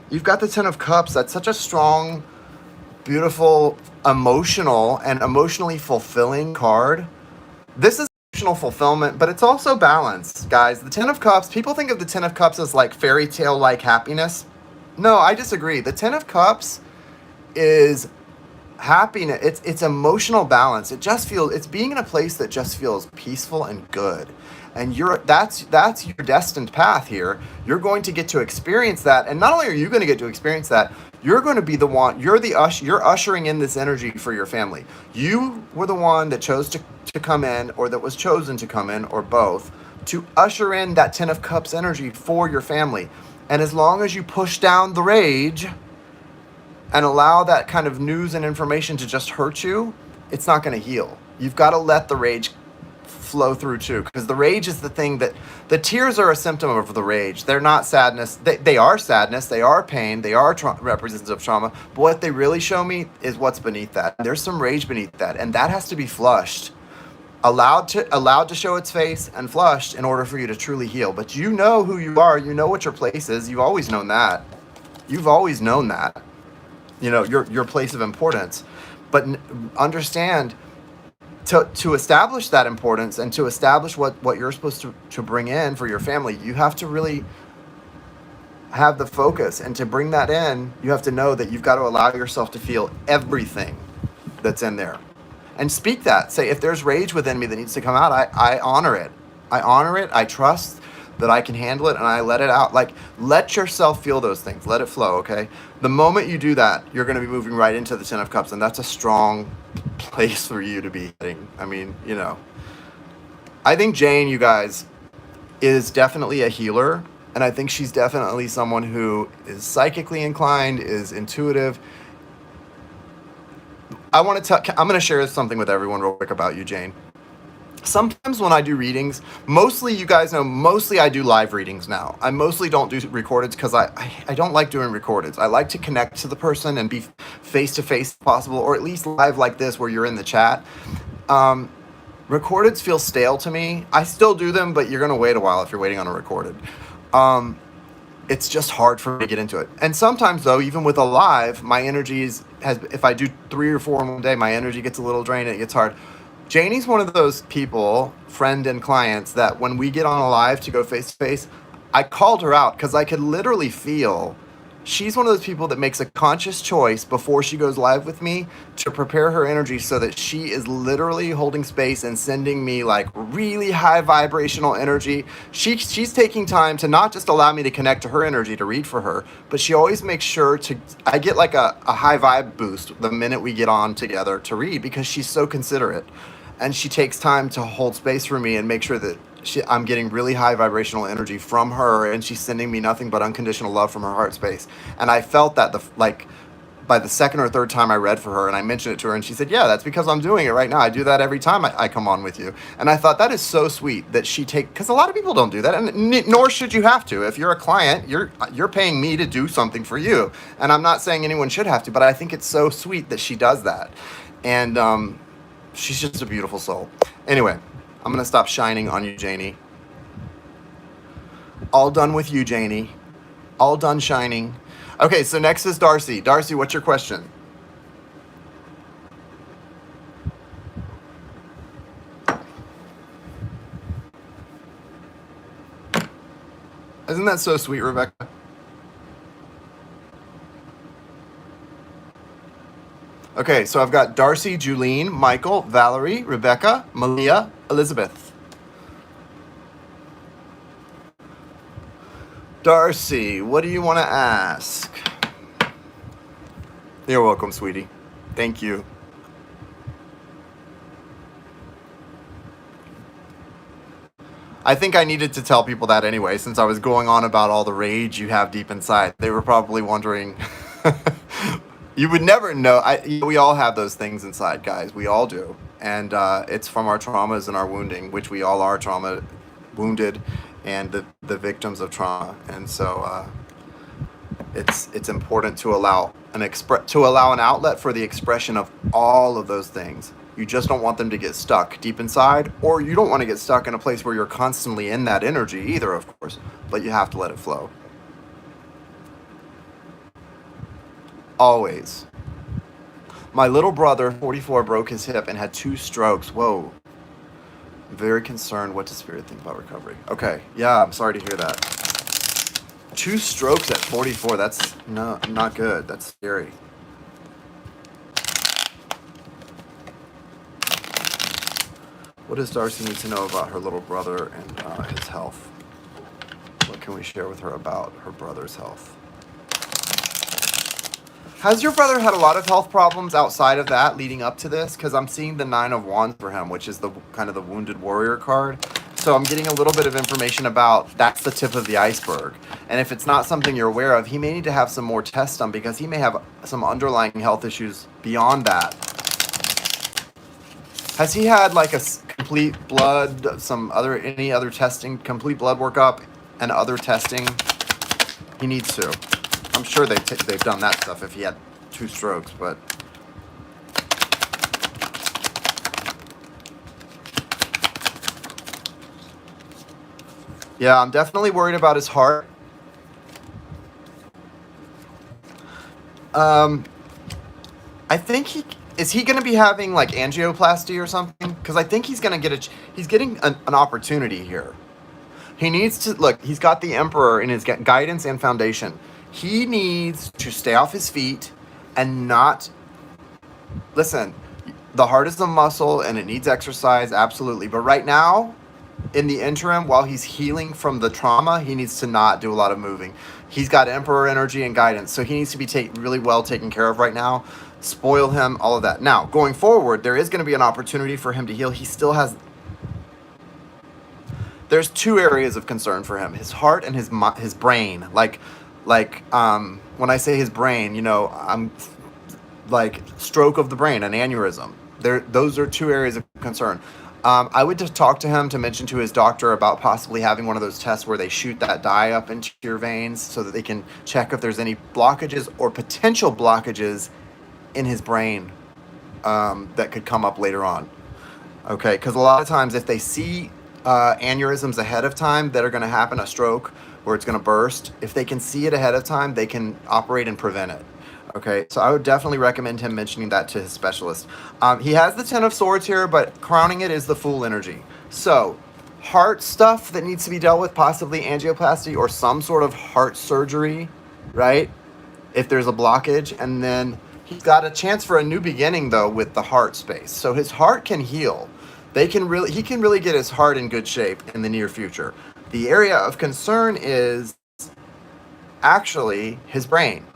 You've got the 10 of Cups. That's such a strong, beautiful, emotional, and emotionally fulfilling card. This is emotional fulfillment, but it's also balance, guys. The 10 of Cups, people think of the 10 of Cups as like fairy tale like happiness. No, I disagree. The 10 of Cups is happiness. It's emotional balance. It's being in a place that just feels peaceful and good. And that's your destined path here. You're going to get to experience that. And not only are you going to get to experience that, you're going to be the one, you're ushering in this energy for your family. You were the one that chose to come in, or that was chosen to come in, or both, to usher in that 10 of Cups energy for your family. And as long as you push down the rage and allow that kind of news and information to just hurt you, it's not going to heal. You've got to let the rage flow through too, because the rage is the thing that the tears are a symptom of the rage. They're not sadness. They are sadness. They are pain. They are representative of trauma. But what they really show me is what's beneath that. There's some rage beneath that, and that has to be flushed, allowed to show its face and flushed in order for you to truly heal. But you know who you are. You know what your place is. You've always known that. You've always known that. You know your place of importance. But understand, to establish that importance and to establish what you're supposed to bring in for your family, you have to really have the focus. And to bring that in, you have to know that you've got to allow yourself to feel everything that's in there. And speak that. Say, if there's rage within me that needs to come out, I honor it. I honor it. I trust that I can handle it, and I let it out. Like, let yourself feel those things. Let it flow, okay? The moment you do that, you're going to be moving right into the 10 of Cups, and that's a strong place for you to be heading. I mean, I think Jane, you guys, is definitely a healer, and I think she's definitely someone who is psychically inclined, is intuitive. I'm going to share something with everyone real quick about you, Jane. Sometimes when I do readings, mostly I do live readings now. I mostly don't do recorded because I don't like doing recordeds. I like to connect to the person and be face-to-face if possible, or at least live like this where you're in the chat. Recordeds feel stale to me. I still do them, but you're going to wait a while if you're waiting on a recorded. It's just hard for me to get into it. And sometimes, though, even with a live, my energy if I do 3 or 4 in one day, my energy gets a little drained and it gets hard. Janie's one of those people, friend and clients, that when we get on a live to go face to face, I called her out because I could literally feel she's one of those people that makes a conscious choice before she goes live with me to prepare her energy so that she is literally holding space and sending me like really high vibrational energy. She's taking time to not just allow me to connect to her energy to read for her, but she always makes sure I get like a high vibe boost the minute we get on together to read, because she's so considerate. And she takes time to hold space for me and make sure that I'm getting really high vibrational energy from her, and she's sending me nothing but unconditional love from her heart space. And I felt that by the second or third time I read for her, and I mentioned it to her, and she said, yeah, that's because I'm doing it right now. I do that every time I come on with you. And I thought that is so sweet that because a lot of people don't do that, and nor should you have to. If you're a client, you're paying me to do something for you. And I'm not saying anyone should have to, but I think it's so sweet that she does that. And she's just a beautiful soul. Anyway, I'm going to stop shining on you, Janie. All done with you, Janie. All done shining. Okay, so next is Darcy. Darcy, what's your question? Isn't that so sweet, Rebecca? Okay, so I've got Darcy, Julene, Michael, Valerie, Rebecca, Malia, Elizabeth. Darcy, what do you want to ask? You're welcome, sweetie. Thank you. I think I needed to tell people that anyway, since I was going on about all the rage you have deep inside. They were probably wondering. You would never know. We all have those things inside, guys. We all do. And it's from our traumas and our wounding, which we all are wounded, and the victims of trauma. And so it's important to allow an outlet for the expression of all of those things. You just don't want them to get stuck deep inside, or you don't want to get stuck in a place where you're constantly in that energy either, of course, but you have to let it flow. Always. My little brother, 44, broke his hip and had 2 strokes. Whoa. Very concerned. What does Spirit think about recovery? Okay. Yeah, I'm sorry to hear that. 2 strokes at 44. That's not good. That's scary. What does Darcy need to know about her little brother and his health? What can we share with her about her brother's health? Has your brother had a lot of health problems outside of that leading up to this? Because I'm seeing the 9 of Wands for him, which is the kind of the wounded warrior card. So I'm getting a little bit of information about that's the tip of the iceberg. And if it's not something you're aware of, he may need to have some more tests done because he may have some underlying health issues beyond that. Has he had like a complete blood, any other testing, complete blood workup and other testing? He needs to. I'm sure they've done that stuff if he had 2 strokes, but yeah, I'm definitely worried about his heart. I think is he going to be having like angioplasty or something? Because I think he's going to he's getting an opportunity here. He needs to look. He's got the Emperor in his guidance and foundation. He needs to stay off his feet and not listen. The heart is a muscle and it needs exercise, absolutely. But right now, in the interim, while he's healing from the trauma, he needs to not do a lot of moving. He's got Emperor energy and guidance, so he needs to be really well taken care of right now. Spoil him, all of that. Now, going forward, there is going to be an opportunity for him to heal. He still has... There's 2 areas of concern for him. His heart and his brain. Like when I say his brain, I'm like stroke of the brain, an aneurysm. Those are 2 areas of concern. I would just talk to him to mention to his doctor about possibly having one of those tests where they shoot that dye up into your veins so that they can check if there's any blockages or potential blockages in his brain that could come up later on. Okay, because a lot of times if they see aneurysms ahead of time that are going to happen, a stroke where it's going to burst, if they can see it ahead of time, they can operate and prevent it. Okay, so I would definitely recommend him mentioning that to his specialist. He has the 10 of Swords here, but crowning it is the Fool energy. So, heart stuff that needs to be dealt with, possibly angioplasty or some sort of heart surgery, right? If there's a blockage. And then he's got a chance for a new beginning, though, with the heart space. So his heart can heal. He can really get his heart in good shape in the near future. The area of concern is actually his brain.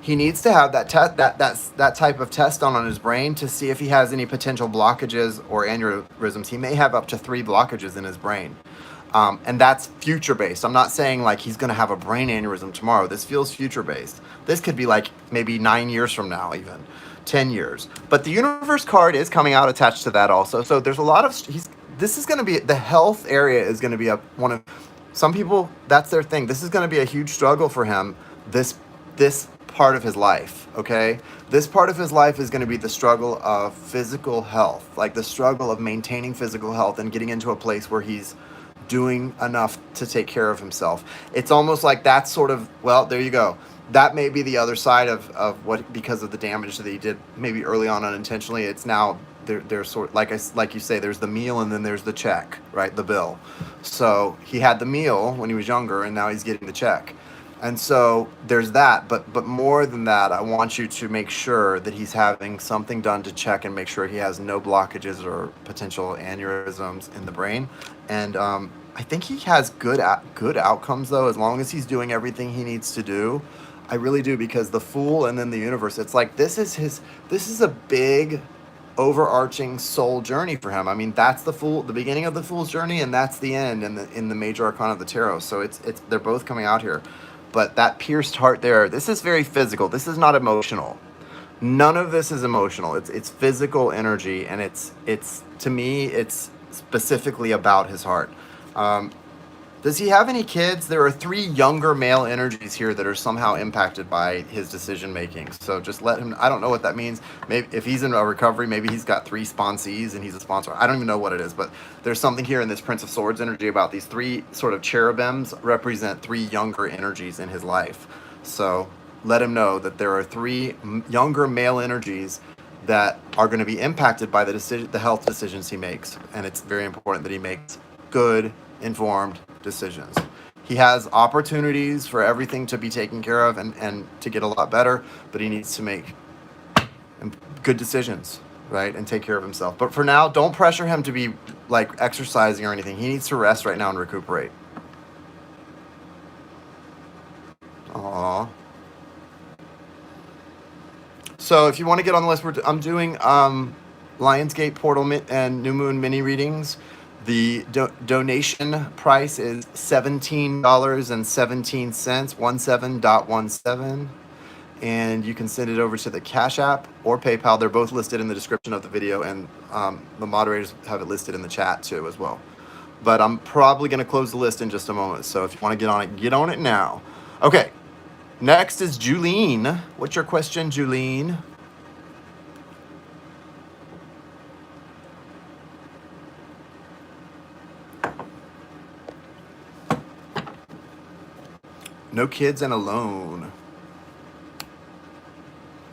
He needs to have that type of test done on his brain to see if he has any potential blockages or aneurysms. He may have up to 3 blockages in his brain. And that's future-based. I'm not saying like he's going to have a brain aneurysm tomorrow. This feels future-based. This could be like maybe 9 years from now, even 10 years. But the universe card is coming out attached to that also. So there's a lot of this is going to be, the health area is going to be one of, some people, that's their thing. This is going to be a huge struggle for him, this part of his life, okay? This part of his life is going to be the struggle of physical health, like the struggle of maintaining physical health and getting into a place where he's doing enough to take care of himself. It's almost like that's sort of, well, there you go. That may be the other side of what, because of the damage that he did maybe early on unintentionally. It's now there's sort of, like you say, there's the meal and then there's the check, right? The bill. So he had the meal when he was younger and now he's getting the check. And so there's that, but more than that, I want you to make sure that he's having something done to check and make sure he has no blockages or potential aneurysms in the brain. And I think he has good outcomes though, as long as he's doing everything he needs to do. I really do, because the Fool and then the universe, it's like this is a big overarching soul journey for him. I mean, that's the Fool, the beginning of the Fool's journey, and that's the end in the major arcana of the tarot. So it's they're both coming out here. But that pierced heart there, this is very physical. This is not emotional. None of this is emotional. It's physical energy, and it's to me, it's specifically about his heart. Does he have any kids? There are 3 younger male energies here that are somehow impacted by his decision making. So just let him, I don't know what that means. Maybe if he's in a recovery, maybe he's got 3 sponsees and he's a sponsor. I don't even know what it is, but there's something here in this Prince of Swords energy about these 3 sort of cherubims represent 3 younger energies in his life. So let him know that there are 3 younger male energies that are going to be impacted by the health decisions he makes. And it's very important that he makes good, informed decisions. He has opportunities for everything to be taken care of and to get a lot better, but he needs to make good decisions, right? And take care of himself. But for now, don't pressure him to be like exercising or anything. He needs to rest right now and recuperate. Aww. So if you want to get on the list, I'm doing Lionsgate Portal and New Moon mini readings. The donation price is $17.17, 17.17, and you can send it over to the Cash App or PayPal. They're both listed in the description of the video, and the moderators have it listed in the chat too as well. But I'm probably going to close the list in just a moment, so if you want to get on it now. Okay, next is Julene. What's your question, Julene? No kids and alone.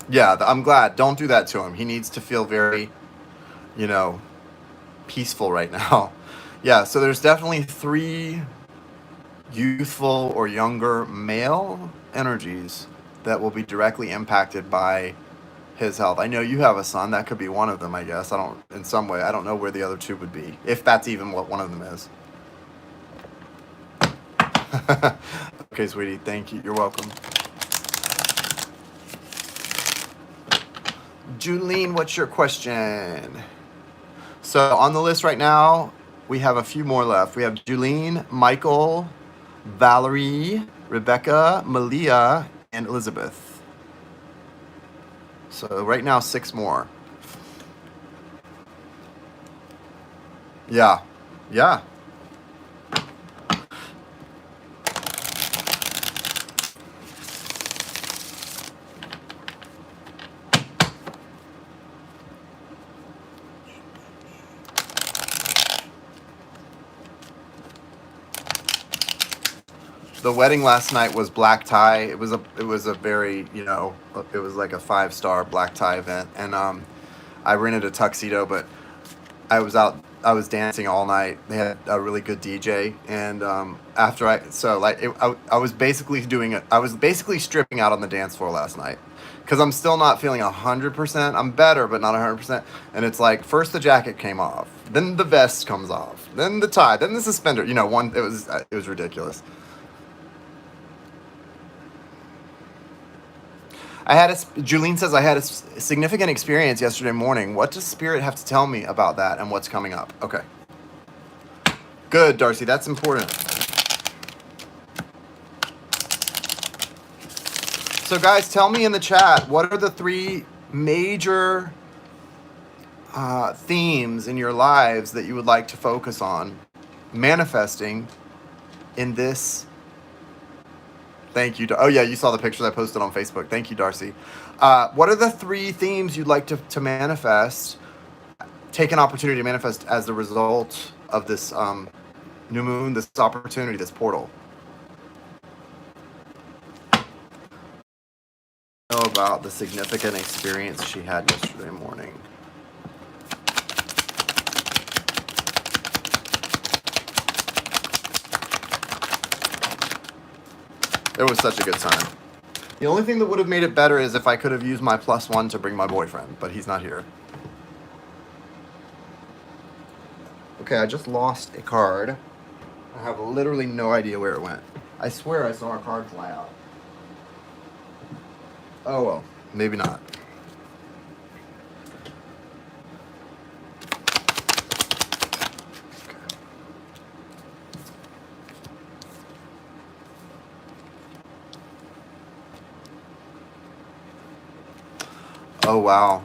Yeah, I'm glad. Don't do that to him. He needs to feel very, peaceful right now. Yeah, so there's definitely 3 youthful or younger male energies that will be directly impacted by his health. I know you have a son. That could be one of them, I guess. In some way. I don't know where the other 2 would be, if that's even what one of them is. Okay, sweetie, thank you. You're welcome. Julene, what's your question? So on the list right now, we have a few more left. We have Julene, Michael, Valerie, Rebecca, Malia, and Elizabeth. So right now, 6 more. Yeah. The wedding last night was black tie. It was a very, it was like a 5-star black tie event, and I rented a tuxedo, but I was dancing all night. They had a really good DJ, and after I was basically stripping out on the dance floor last night, because I'm still not feeling 100%. I'm better, but not 100%. And it's like, first the jacket came off, then the vest comes off, then the tie, then the suspender. It was ridiculous. Julene says, I had a significant experience yesterday morning. What does Spirit have to tell me about that and what's coming up? Okay. Good, Darcy. That's important. So guys, tell me in the chat, what are the 3 major themes in your lives that you would like to focus on manifesting in this? Thank you. Oh yeah, you saw the pictures I posted on Facebook. Thank you, Darcy. What are the 3 themes you'd like to manifest, take an opportunity to manifest as the result of this new moon, this opportunity, this portal? Know about the significant experience she had yesterday morning. It was such a good time. The only thing that would have made it better is if I could have used my +1 to bring my boyfriend, but he's not here. Okay, I just lost a card. I have literally no idea where it went. I swear I saw a card fly out. Oh well, maybe not. Oh wow.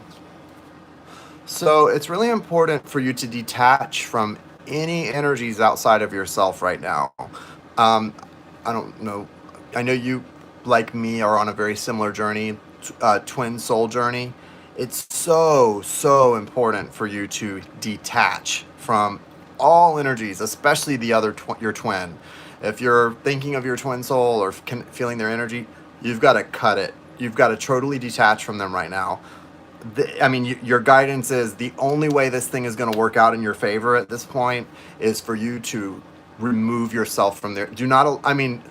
So it's really important for you to detach from any energies outside of yourself right now. I don't know. I know you, like me, are on a very similar journey, twin soul journey. It's so important for you to detach from all energies, especially the other your twin. If you're thinking of your twin soul or feeling their energy, you've got to cut it. You've got to totally detach from them right now. Your guidance is the only way this thing is going to work out in your favor at this point is for you to remove yourself from there. Do not,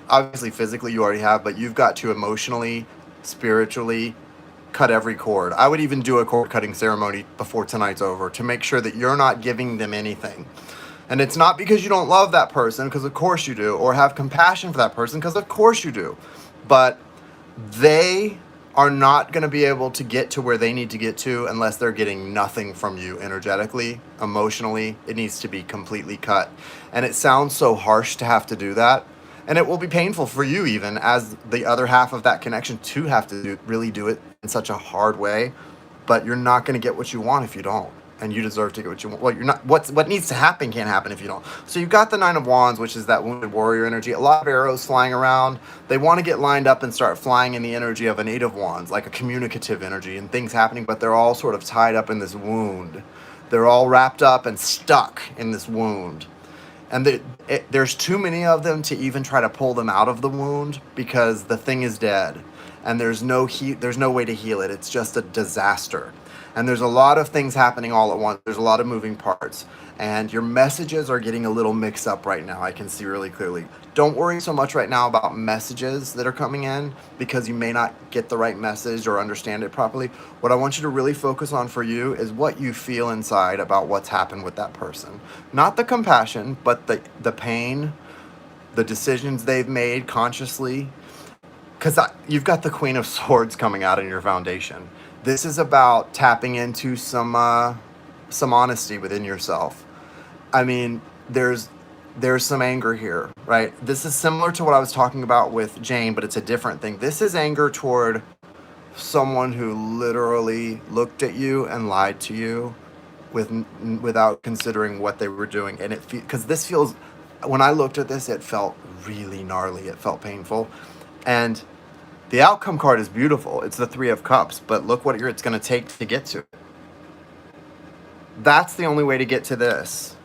obviously physically you already have, but you've got to emotionally, spiritually cut every cord. I would even do a cord cutting ceremony before tonight's over to make sure that you're not giving them anything. And it's not because you don't love that person, because of course you do, or have compassion for that person, because of course you do. But they are not going to be able to get to where they need to get to unless they're getting nothing from you energetically, emotionally. It needs to be completely cut. And it sounds so harsh to have to do that. And it will be painful for you even as the other half of that connection to have to really do it in such a hard way. But you're not going to get what you want if you don't. And you deserve to get what you want. Well, you're not. What needs to happen can't happen if you don't. So you've got the 9 of Wands, which is that wounded warrior energy. A lot of arrows flying around. They want to get lined up and start flying in the energy of an 8 of Wands, like a communicative energy and things happening, but they're all sort of tied up in this wound. They're all wrapped up and stuck in this wound. And there's too many of them to even try to pull them out of the wound because the thing is dead. And there's no way to heal it. It's just a disaster. And there's a lot of things happening all at once. There's a lot of moving parts. And your messages are getting a little mixed up right now. I can see really clearly. Don't worry so much right now about messages that are coming in because you may not get the right message or understand it properly. What I want you to really focus on for you is what you feel inside about what's happened with that person. Not the compassion, but the pain, the decisions they've made consciously. Because you've got the Queen of Swords coming out in your foundation. This is about tapping into some honesty within yourself. I mean, there's some anger here, right? This is similar to what I was talking about with Jane, but it's a different thing. This is anger toward someone who literally looked at you and lied to you without considering what they were doing. And because this feels, when I looked at this, it felt really gnarly. It felt painful. And the outcome card is beautiful. It's the 3 of Cups, but look what it's going to take to get to it. That's the only way to get to this.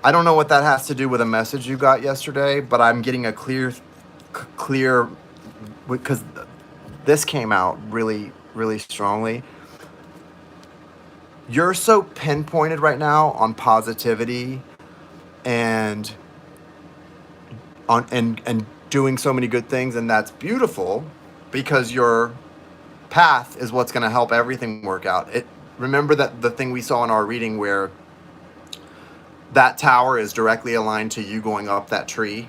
I don't know what that has to do with a message you got yesterday, but I'm getting a clear, because this came out really, really strongly. You're so pinpointed right now on positivity and doing so many good things, and that's beautiful because your path is what's going to help everything work out. Remember that the thing we saw in our reading where that tower is directly aligned to you going up that tree.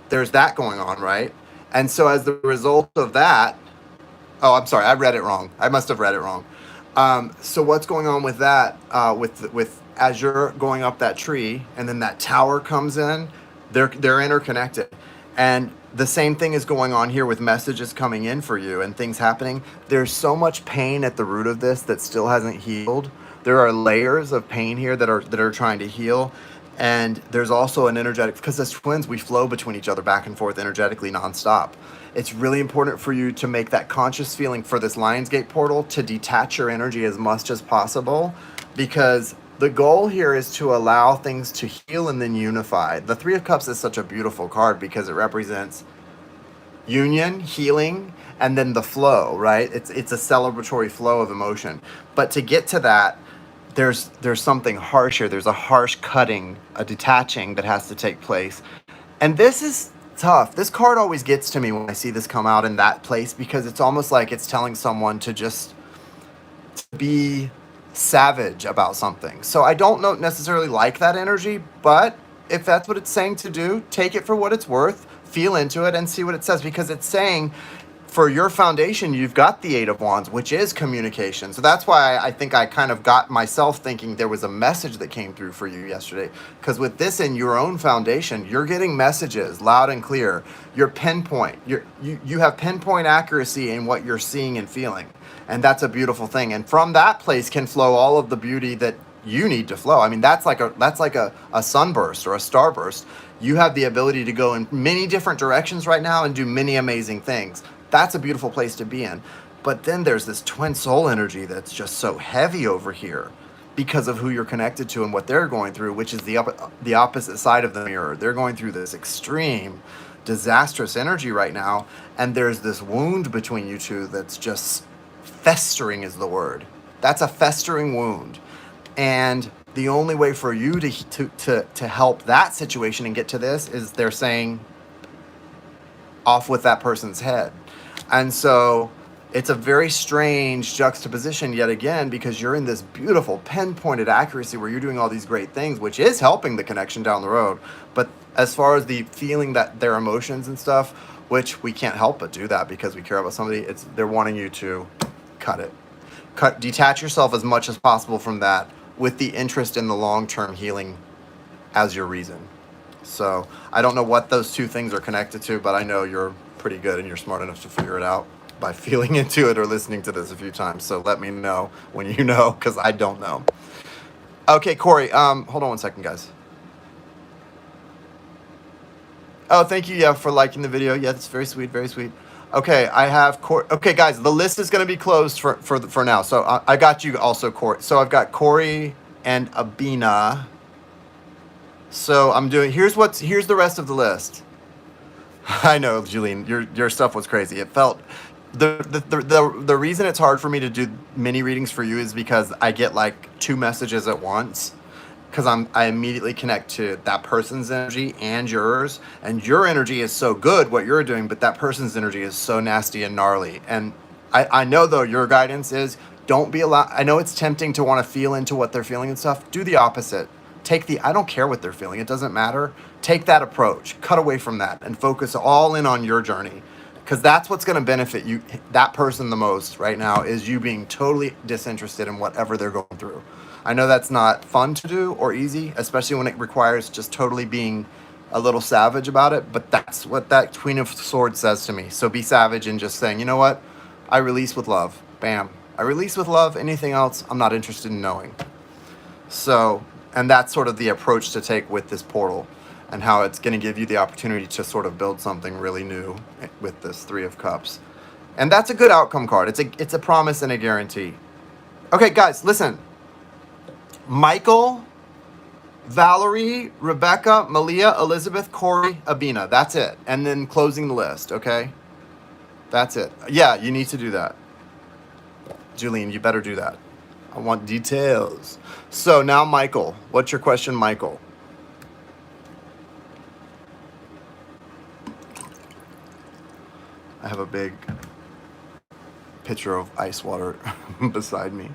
There's that going on, right? And so as the result of that, oh, I'm sorry, I read it wrong. I must have read it wrong. So what's going on with that, with as you're going up that tree and then that tower comes in, they're interconnected. And the same thing is going on here with messages coming in for you and things happening. There's so much pain at the root of this that still hasn't healed. There are layers of pain here that are trying to heal. And there's also an energetic, because as twins, we flow between each other back and forth energetically nonstop. It's really important for you to make that conscious feeling for this Lionsgate portal to detach your energy as much as possible, because the goal here is to allow things to heal and then unify. The Three of Cups is such a beautiful card because it represents union, healing, and then the flow, right? It's a celebratory flow of emotion. But to get to that, there's something harsher. There's a harsh cutting, a detaching that has to take place. And this is tough. This card always gets to me when I see this come out in that place, because it's almost like it's telling someone to just be savage about something. So I don't know necessarily like that energy, but if that's what it's saying to do, take it for what it's worth, feel into it and see what it says, because it's saying for your foundation, you've got the Eight of Wands, which is communication. So that's why I think I kind of got myself thinking there was a message that came through for you yesterday. Because with this in your own foundation, you're getting messages loud and clear. You're pinpoint. You have pinpoint accuracy in what you're seeing and feeling. And that's a beautiful thing. And from that place can flow all of the beauty that you need to flow. I mean, that's like a sunburst or a starburst. You have the ability to go in many different directions right now and do many amazing things. That's a beautiful place to be in. But then there's this twin soul energy that's just so heavy over here because of who you're connected to and what they're going through, which is the opposite side of the mirror. They're going through this extreme, disastrous energy right now, and there's this wound between you two that's just festering is the word. That's a festering wound. And the only way for you to help that situation and get to this is they're saying off with that person's head. And so it's a very strange juxtaposition yet again, because you're in this beautiful pinpointed accuracy where you're doing all these great things, which is helping the connection down the road. But as far as the feeling that their emotions and stuff, which we can't help but do that because we care about somebody, they're wanting you to cut it. Detach yourself as much as possible from that with the interest in the long-term healing as your reason. So I don't know what those two things are connected to, but I know you're pretty good and you're smart enough to figure it out by feeling into it or listening to this a few times. So let me know when you know, because I don't know. Okay, Corey, hold on one second, guys. Oh, thank you, yeah, for liking the video. Yeah, that's very sweet, very sweet. Okay, I have Corey. Okay, guys, the list is going to be closed for now. So I got you also, Corey. So I've got Corey and Abina. So I'm doing, here's the rest of the list. I know, Julene, your stuff was crazy. It felt, the reason it's hard for me to do mini readings for you is because I get like two messages at once, because I immediately connect to that person's energy and yours, and your energy is so good what you're doing, but that person's energy is so nasty and gnarly. And I know though your guidance is don't be allowed. I know it's tempting to want to feel into what they're feeling and stuff. Do the opposite. I don't care what they're feeling. It doesn't matter. Take that approach. Cut away from that and focus all in on your journey, because that's what's going to benefit you, that person, the most right now, is you being totally disinterested in whatever they're going through. I know that's not fun to do or easy, especially when it requires just totally being a little savage about it, but that's what that Queen of Swords says to me. So be savage and just saying, you know what? I release with love. Bam. I release with love. Anything else, I'm not interested in knowing. So, and that's sort of the approach to take with this portal, and how it's going to give you the opportunity to sort of build something really new with this Three of Cups. And that's a good outcome card. It's a promise and a guarantee. Okay, guys, listen. Michael, Valerie, Rebecca, Malia, Elizabeth, Corey, Abina. That's it. And then closing the list, okay? That's it. Yeah, you need to do that. Julene, you better do that. I want details. So now, Michael, what's your question, Michael? I have a big pitcher of ice water beside me.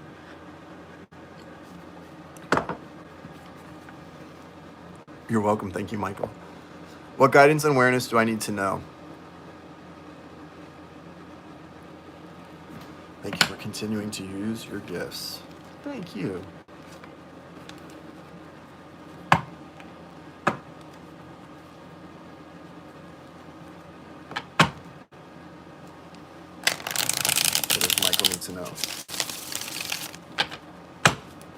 You're welcome. Thank you, Michael. What guidance and awareness do I need to know? Thank you for continuing to use your gifts. Thank you. to know?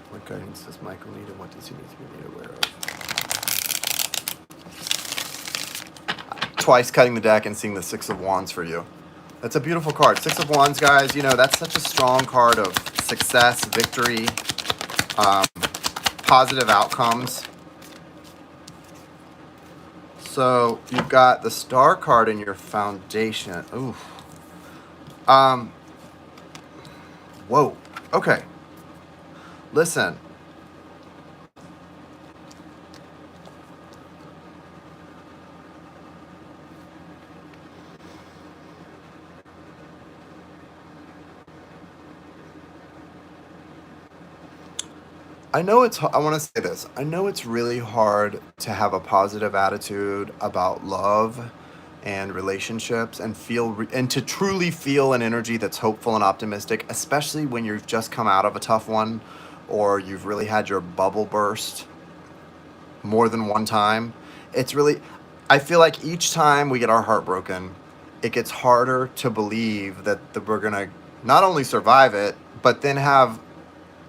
What guidance does Michael need and what does he need to be made aware of? Twice cutting the deck and seeing the Six of Wands for you. That's a beautiful card. Six of Wands, guys, you know, that's such a strong card of success, victory, positive outcomes. So you've got the Star card in your foundation. Ooh. Whoa. Okay. Listen. I know I want to say this. I know it's really hard to have a positive attitude about love and relationships and and to truly feel an energy that's hopeful and optimistic, especially when you've just come out of a tough one or you've really had your bubble burst more than one time. It's really, I feel like each time we get our heart broken, it gets harder to believe that we're going to not only survive it, but then have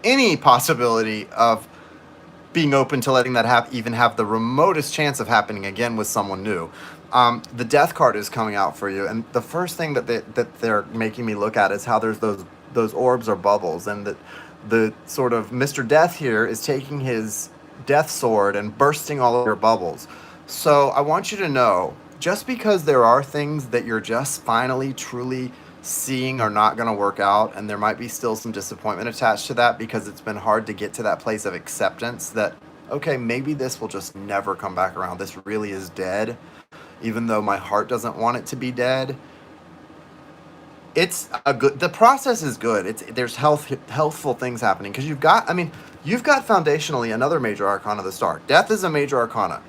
any possibility of being open to letting that even have the remotest chance of happening again with someone new. The Death card is coming out for you, and the first thing that they're making me look at is how there's those orbs or bubbles, and that the sort of Mr. Death here is taking his death sword and bursting all of your bubbles. So I want you to know, just because there are things that you're just finally truly seeing are not going to work out, and there might be still some disappointment attached to that because it's been hard to get to that place of acceptance that, okay, maybe this will just never come back around. This really is dead, even though my heart doesn't want it to be dead. It's a good, the process is good. There's healthful things happening because you've got foundationally another major arcana, the Star. Death is a major arcana.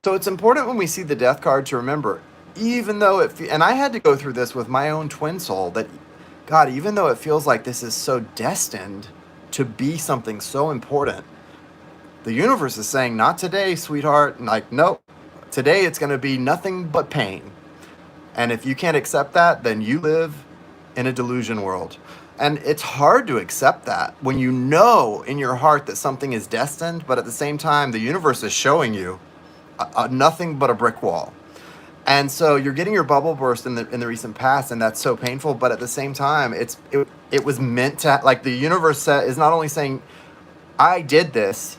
So it's important when we see the Death card to remember, even though and I had to go through this with my own twin soul, that, God, even though it feels like this is so destined to be something so important, the universe is saying, not today, sweetheart. And like, nope, today it's going to be nothing but pain. And if you can't accept that, then you live in a delusion world. And it's hard to accept that when you know in your heart that something is destined, but at the same time, the universe is showing you nothing but a brick wall. And so you're getting your bubble burst in the recent past, and that's so painful. But at the same time, it was meant to, like, the universe is not only saying, I did this,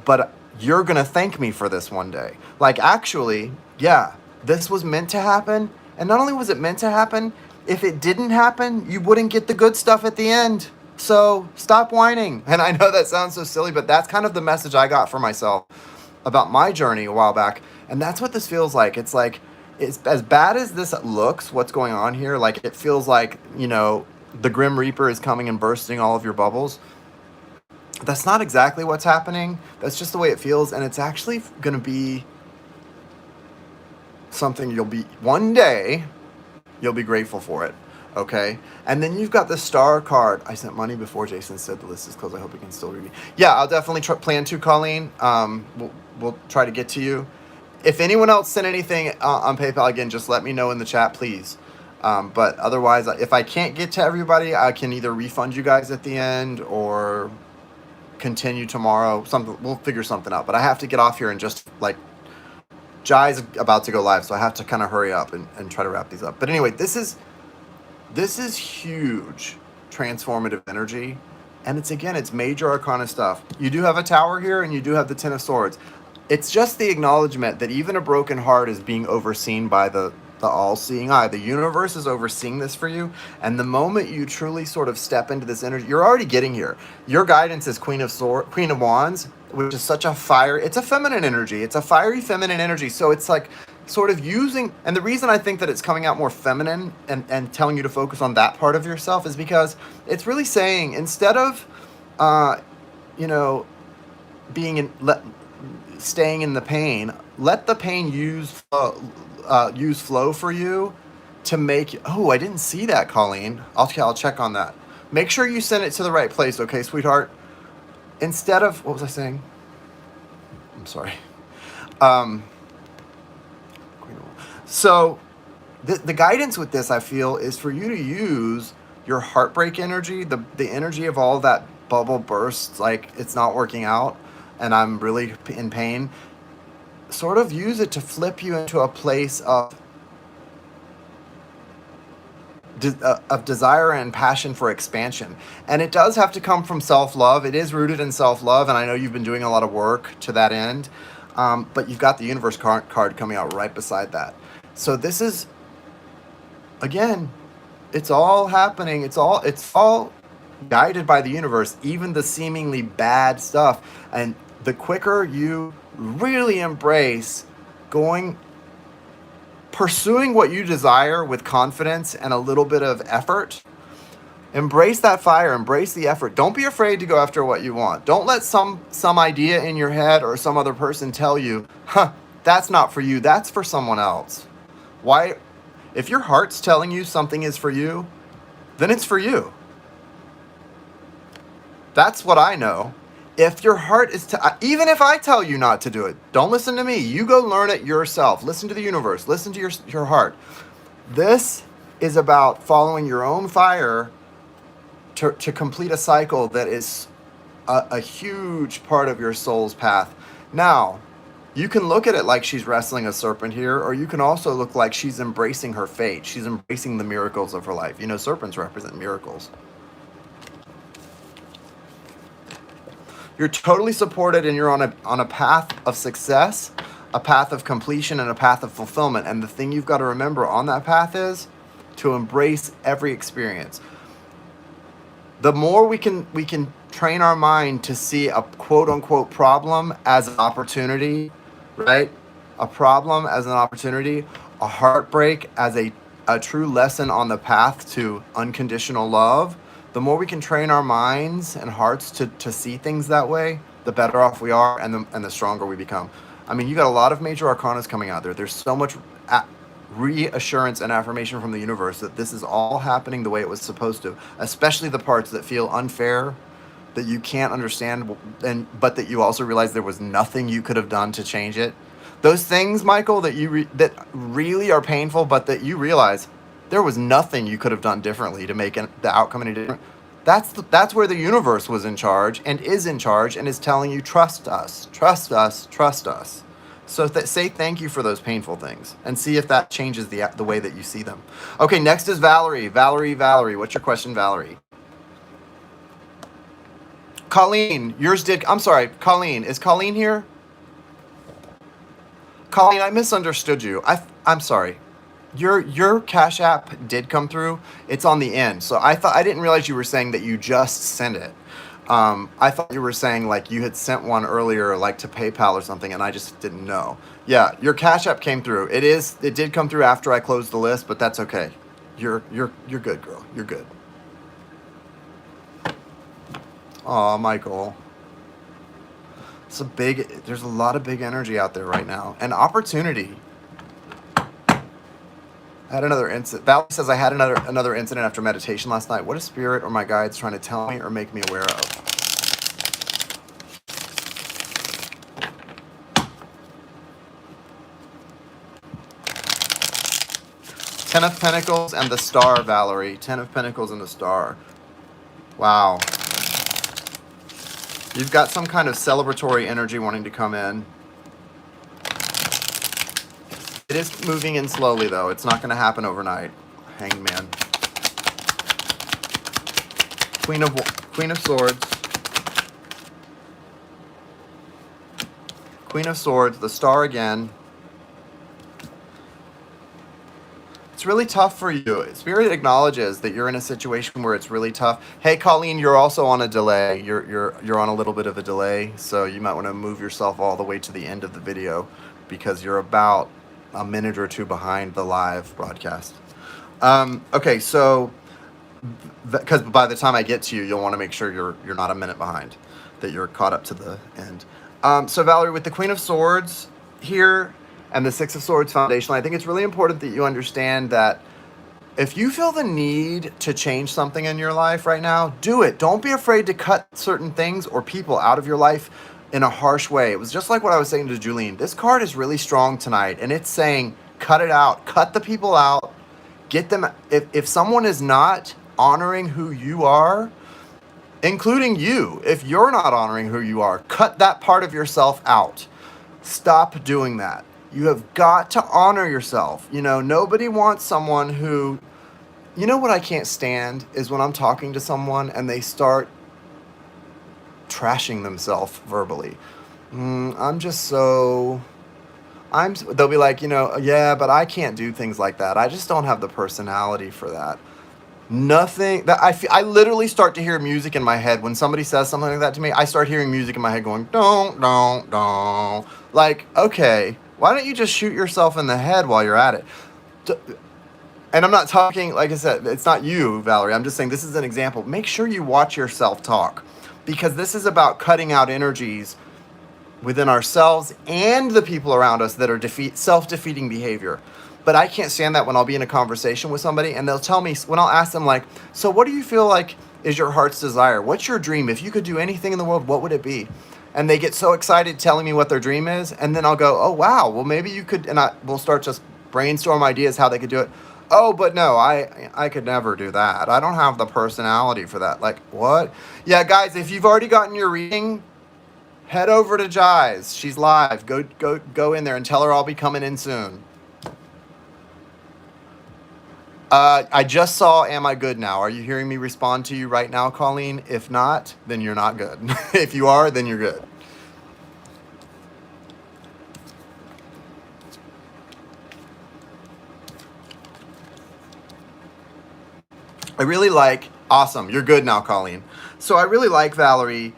but you're gonna thank me for this one day. Like, actually, yeah, this was meant to happen. And not only was it meant to happen, if it didn't happen, you wouldn't get the good stuff at the end. So stop whining. And I know that sounds so silly, but that's kind of the message I got for myself about my journey a while back. And that's what this feels like. It's like, it's as bad as this looks, what's going on here. Like, it feels like, you know, the Grim Reaper is coming and bursting all of your bubbles. That's not exactly what's happening. That's just the way it feels. And it's actually going to be something one day you'll be grateful for it. Okay. And then you've got the Star card. I sent money before Jason said the list is closed. I hope you can still read me. Yeah, I'll definitely plan to, Colleen. We'll try to get to you. If anyone else sent anything on PayPal, again, just let me know in the chat, please. But otherwise, if I can't get to everybody, I can either refund you guys at the end or continue tomorrow. We'll figure something out. But I have to get off here and just, like, Jai's about to go live, so I have to kind of hurry up and try to wrap these up. But anyway, this is huge transformative energy. And it's major arcana stuff. You do have a Tower here, and you do have the Ten of Swords. It's just the acknowledgement that even a broken heart is being overseen by the all-seeing eye. The universe is overseeing this for you. And the moment you truly sort of step into this energy, you're already getting here. Your guidance is Queen of Wands, which is such a it's a feminine energy. It's a fiery feminine energy. So it's like sort of using, and the reason I think that it's coming out more feminine and telling you to focus on that part of yourself is because it's really saying, instead of, staying in the pain, let the pain use flow for you to make. Oh, I didn't see that, Colleen. I'll check on that. Make sure you send it to the right place, okay, sweetheart? Instead of, what was I saying? I'm sorry. So the guidance with this, I feel, is for you to use your heartbreak energy, the energy of all that bubble bursts, like it's not working out and I'm really in pain, sort of use it to flip you into a place of desire and passion for expansion. And it does have to come from self-love. It is rooted in self-love, and I know you've been doing a lot of work to that end, but you've got the universe card coming out right beside that. So this is, again, it's all happening. It's all guided by the universe, even the seemingly bad stuff. And the quicker you really embrace pursuing what you desire with confidence and a little bit of effort, embrace that fire, embrace the effort. Don't be afraid to go after what you want. Don't let some idea in your head or some other person tell you, that's not for you, that's for someone else. Why? If your heart's telling you something is for you, then it's for you. That's what I know. If your heart is, even if I tell you not to do it, don't listen to me. You go learn it yourself. Listen to the universe. Listen to your heart. This is about following your own fire to complete a cycle that is a huge part of your soul's path. Now, you can look at it like she's wrestling a serpent here, or you can also look like she's embracing her fate. She's embracing the miracles of her life. You know, serpents represent miracles. You're totally supported, and you're on a path of success, a path of completion, and a path of fulfillment. And the thing you've got to remember on that path is to embrace every experience. The more we can train our mind to see a quote unquote problem as an opportunity, right? A problem as an opportunity, a heartbreak as a true lesson on the path to unconditional love. The more we can train our minds and hearts to see things that way, the better off we are, and the stronger we become. I mean, you got a lot of major arcanas coming out there. There's so much reassurance and affirmation from the universe that this is all happening the way it was supposed to, especially the parts that feel unfair, that you can't understand, but that you also realize there was nothing you could have done to change it. Those things, Michael, that that really are painful, but that you realize there was nothing you could have done differently to make the outcome any different. That's where the universe was in charge and is in charge and is telling you, trust us, trust us, trust us. So say thank you for those painful things and see if that changes the way that you see them. Okay, next is Valerie. Valerie, what's your question, Valerie? Colleen, I'm sorry, Colleen. Is Colleen here? Colleen, I misunderstood you. I'm sorry. Your Cash App did come through. It's on the end. So I didn't realize you were saying that you just sent it. I thought you were saying like you had sent one earlier, like to PayPal or something, and I just didn't know. Yeah, your Cash App came through. It did come through after I closed the list, but that's okay. You're good, girl. You're good. Aw, Michael. There's a lot of big energy out there right now. And opportunity. I had another incident. Valerie says I had another incident after meditation last night. What is spirit or my guides trying to tell me or make me aware of? Ten of Pentacles and the Star, Valerie. Ten of Pentacles and the Star. Wow. You've got some kind of celebratory energy wanting to come in. It is moving in slowly, though. It's not going to happen overnight. Hanged Man. Queen of Swords. Queen of Swords. The Star again. It's really tough for you. Spirit acknowledges that you're in a situation where it's really tough. Hey, Colleen, you're also on a delay. You're on a little bit of a delay, so you might want to move yourself all the way to the end of the video because you're about a minute or two behind the live broadcast. Okay, so because by the time I get to you, you'll want to make sure you're not a minute behind, that you're caught up to the end. So Valerie, with the Queen of Swords here and the Six of Swords foundational, I think it's really important that you understand that if you feel the need to change something in your life right now, do it. Don't be afraid to cut certain things or people out of your life in a harsh way. It was just like what I was saying to Julene. This card is really strong tonight, and it's saying cut it out. Cut the people out. Get them. If someone is not honoring who you are, including you. If you're not honoring who you are, cut that part of yourself out. Stop doing that. You have got to honor yourself. You know, nobody wants someone who, you know what I can't stand is when I'm talking to someone and they start trashing themselves verbally. I'm just so, they'll be like, you know, yeah, but I can't do things like that. I just don't have the personality for that. Nothing that I literally start to hear music in my head when somebody says something like that to me. I start hearing music in my head going, don't. Like, okay, why don't you just shoot yourself in the head while you're at it? And I'm not talking, like I said, it's not you, Valerie. I'm just saying this is an example. Make sure you watch yourself talk, because this is about cutting out energies within ourselves and the people around us that are self-defeating behavior. But I can't stand that when I'll be in a conversation with somebody and they'll tell me, when I'll ask them like, so what do you feel like is your heart's desire? What's your dream? If you could do anything in the world, what would it be? And they get so excited telling me what their dream is. And then I'll go, oh, wow, well, maybe you could, and we'll start just brainstorm ideas how they could do it. Oh, but no, I could never do that. I don't have the personality for that. Like, what? Yeah, guys, if you've already gotten your reading, head over to Jai's. She's live. Go in there and tell her I'll be coming in soon. I just saw Am I Good Now? Are you hearing me respond to you right now, Colleen? If not, then you're not good. If you are, then you're good. I really like, awesome, you're good now, Colleen. So I really like, Valerie,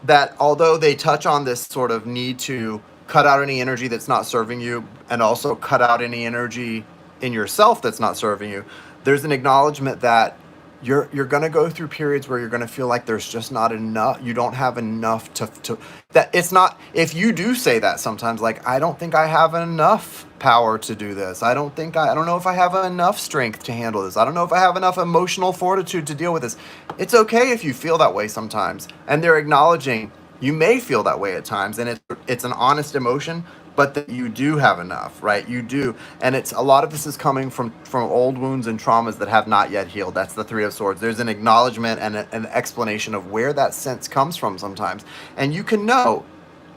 that although they touch on this sort of need to cut out any energy that's not serving you and also cut out any energy in yourself that's not serving you, there's an acknowledgement that you're going to go through periods where you're going to feel like there's just not enough, you don't have enough to that. It's not, if you do say that sometimes, like, I don't think I have enough power to do this. I don't know if I have enough strength to handle this. I don't know if I have enough emotional fortitude to deal with this. It's okay if you feel that way sometimes. And they're acknowledging you may feel that way at times, and it's an honest emotion, but that you do have enough, right? You do. And it's a lot of this is coming from old wounds and traumas that have not yet healed. That's the Three of Swords. There's an acknowledgement and an explanation of where that sense comes from sometimes. And you can know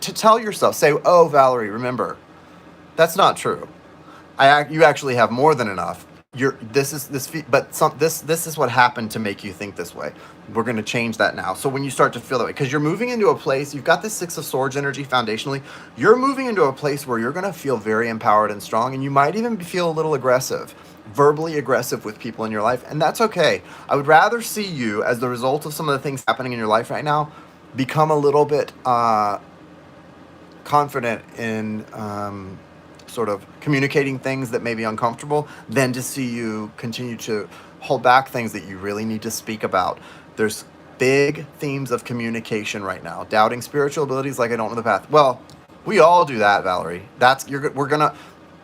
to tell yourself, say, oh, Valerie, remember, that's not true. You actually have more than enough. This is what happened to make you think this way. We're going to change that now. So when you start to feel that way, because you're moving into a place, you've got this Six of Swords energy foundationally, you're moving into a place where you're going to feel very empowered and strong, and you might even feel a little aggressive, verbally aggressive with people in your life, and that's okay. I would rather see you, as the result of some of the things happening in your life right now, become a little bit confident in sort of communicating things that may be uncomfortable, than to see you continue to hold back things that you really need to speak about. There's big themes of communication right now. Doubting spiritual abilities, like I don't know the path. Well, we all do that, Valerie. We're gonna,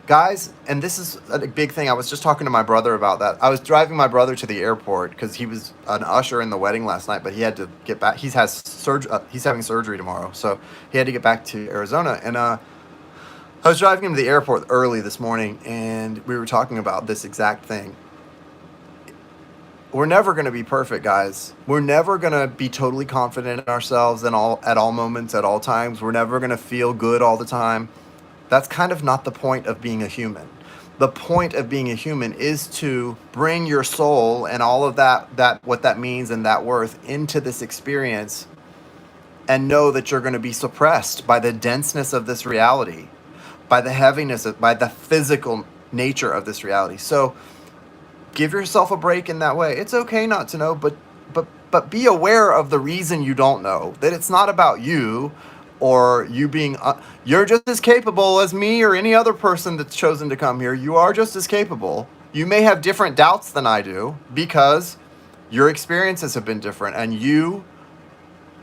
guys, and this is a big thing. I was just talking to my brother about that. I was driving my brother to the airport because he was an usher in the wedding last night, but he had to get back. He's having surgery tomorrow, so he had to get back to Arizona. And I was driving him to the airport early this morning, and we were talking about this exact thing. We're never going to be perfect, guys. We're never going to be totally confident in ourselves at all moments, at all times. We're never going to feel good all the time. That's kind of not the point of being a human. The point of being a human is to bring your soul and all of that what that means and that worth into this experience, and know that you're going to be suppressed by the denseness of this reality, by the heaviness, by the physical nature of this reality. So give yourself a break in that way. It's okay not to know, but be aware of the reason you don't know. That it's not about you or you being... you're just as capable as me or any other person that's chosen to come here. You are just as capable. You may have different doubts than I do because your experiences have been different, and you,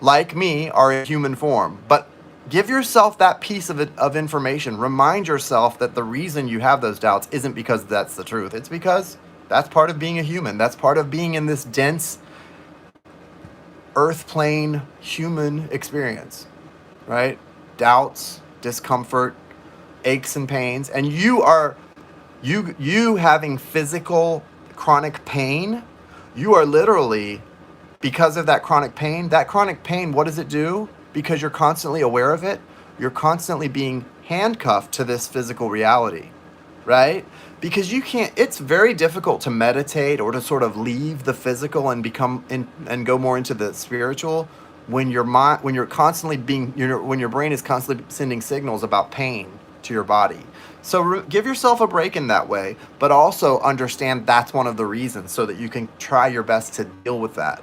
like me, are in human form. But give yourself that piece of information. Remind yourself that the reason you have those doubts isn't because that's the truth. It's because that's part of being a human. That's part of being in this dense earth plane human experience, right? Doubts, discomfort, aches and pains. And you having physical chronic pain, You are literally, because of that chronic pain, what does it do? Because you're constantly aware of it, you're constantly being handcuffed to this physical reality, right? Because you can't, it's very difficult to meditate or to sort of leave the physical and become in and go more into the spiritual when your mind, when you're constantly being, when your brain is constantly sending signals about pain to your body. So give yourself a break in that way, but also understand that's one of the reasons so that you can try your best to deal with that.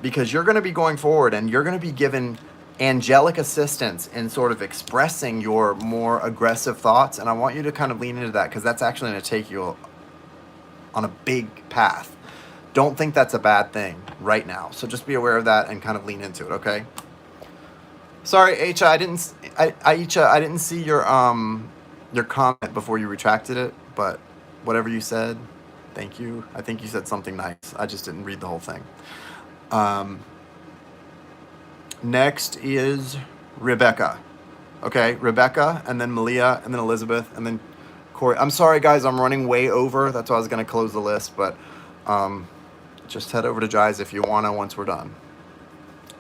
Because you're going to be going forward and you're going to be given angelic assistance in sort of expressing your more aggressive thoughts. And I want you to kind of lean into that because that's actually going to take you on a big path. Don't think that's a bad thing right now. So just be aware of that and kind of lean into it, okay? Sorry, Aisha, I didn't see your comment before you retracted it, but whatever you said, thank you. I think you said something nice. I just didn't read the whole thing. Next is Rebecca. Okay, Rebecca, and then Malia, and then Elizabeth, and then Corey. I'm sorry, guys, I'm running way over. That's why I was going to close the list, but just head over to Jai's if you want to once we're done.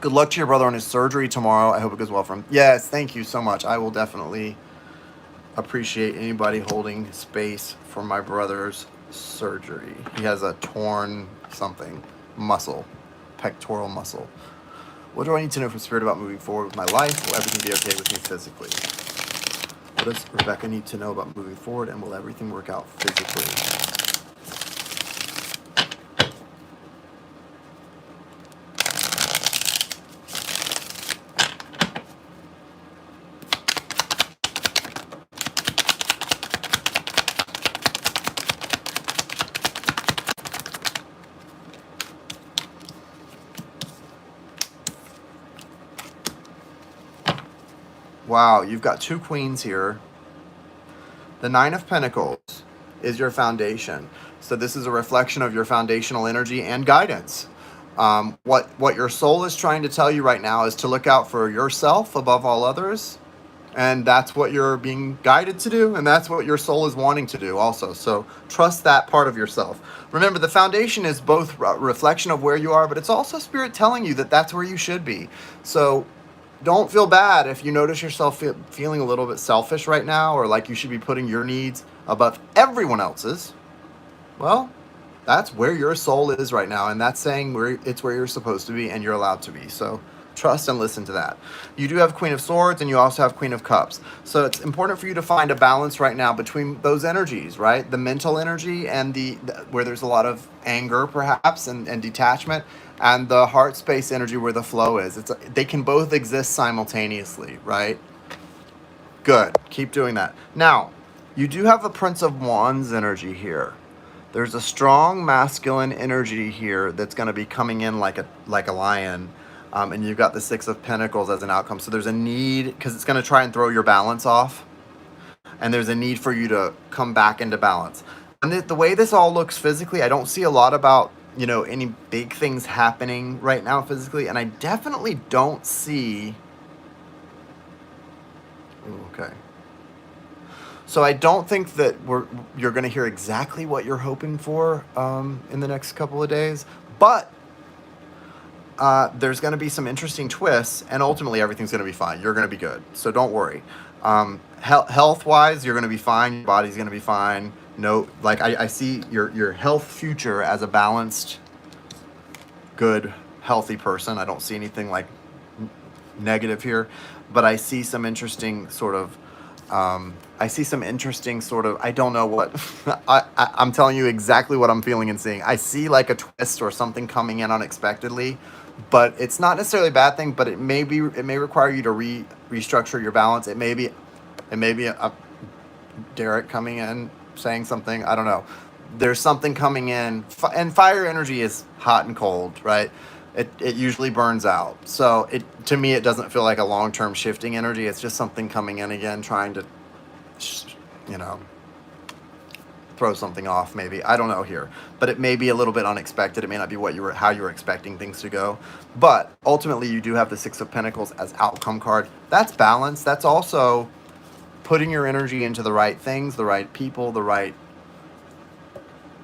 Good luck to your brother on his surgery tomorrow. I hope it goes well for him. Yes, thank you so much. I will definitely appreciate anybody holding space for my brother's surgery. He has a torn something, muscle, pectoral muscle. What do I need to know from Spirit about moving forward with my life? Will everything be okay with me physically? What does Rebecca need to know about moving forward, and will everything work out physically? Wow, you've got two queens here. The Nine of Pentacles is your foundation. So this is a reflection of your foundational energy and guidance. What your soul is trying to tell you right now is to look out for yourself above all others. And that's what you're being guided to do. And that's what your soul is wanting to do also. So trust that part of yourself. Remember, the foundation is both a reflection of where you are, but it's also Spirit telling you that that's where you should be. So don't feel bad if you notice yourself feeling a little bit selfish right now, or like you should be putting your needs above everyone else's. Well, that's where your soul is right now, and that's saying it's where you're supposed to be and you're allowed to be. So trust and listen to that. You do have Queen of Swords and you also have Queen of Cups. So it's important for you to find a balance right now between those energies, right? The mental energy and the where there's a lot of anger perhaps and detachment, and the heart space energy where the flow is. They can both exist simultaneously, right? Good. Keep doing that. Now, you do have a Prince of Wands energy here. There's a strong masculine energy here that's going to be coming in like a lion. And you've got the Six of Pentacles as an outcome. So there's a need, because it's going to try and throw your balance off. And there's a need for you to come back into balance. And the way this all looks physically, I don't see a lot about, any big things happening right now physically. And I definitely don't see... Okay. So I don't think that you're going to hear exactly what you're hoping for in the next couple of days. But there's going to be some interesting twists, and ultimately everything's going to be fine. You're going to be good. So don't worry. Health-wise, you're going to be fine. Your body's going to be fine. No, like I see your health future as a balanced, good, healthy person. I don't see anything like negative here, but I see some interesting sort of, I don't know what, I'm telling you exactly what I'm feeling and seeing. I see like a twist or something coming in unexpectedly, but it's not necessarily a bad thing, but it may require you to restructure your balance. It may be a Derek coming in saying something. I don't know. There's something coming in, and fire energy is hot and cold, right? It usually burns out. So to me, it doesn't feel like a long-term shifting energy. It's just something coming in again, trying to, throw something off maybe. I don't know here, but it may be a little bit unexpected. It may not be how you were expecting things to go. But ultimately, you do have the Six of Pentacles as outcome card. That's balance. That's also putting your energy into the right things, the right people, the right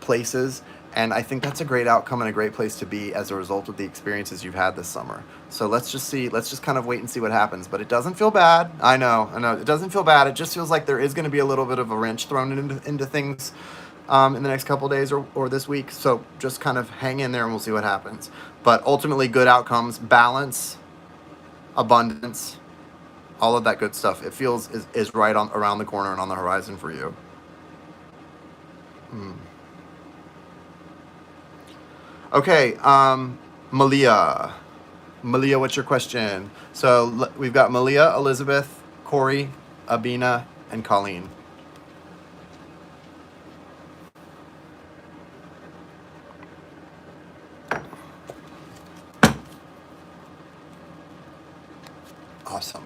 places, And I think that's a great outcome and a great place to be as a result of the experiences you've had this summer. So let's just kind of wait and see what happens. But it doesn't feel bad. I know, it doesn't feel bad. It just feels like there is going to be a little bit of a wrench thrown into things in the next couple of days or this week. So just kind of hang in there and we'll see what happens. But ultimately, good outcomes, balance, abundance, all of that good stuff. It feels is right on around the corner and on the horizon for you. Okay, Malia. Malia, what's your question? So we've got Malia, Elizabeth, Corey, Abina, and Colleen. Awesome.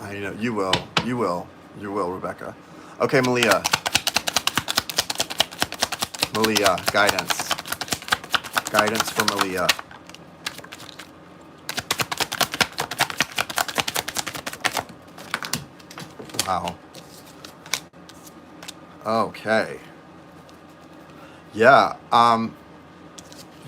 I know you will, Rebecca. Okay, Malia. Malia, guidance for Malia. Wow. Okay. Yeah.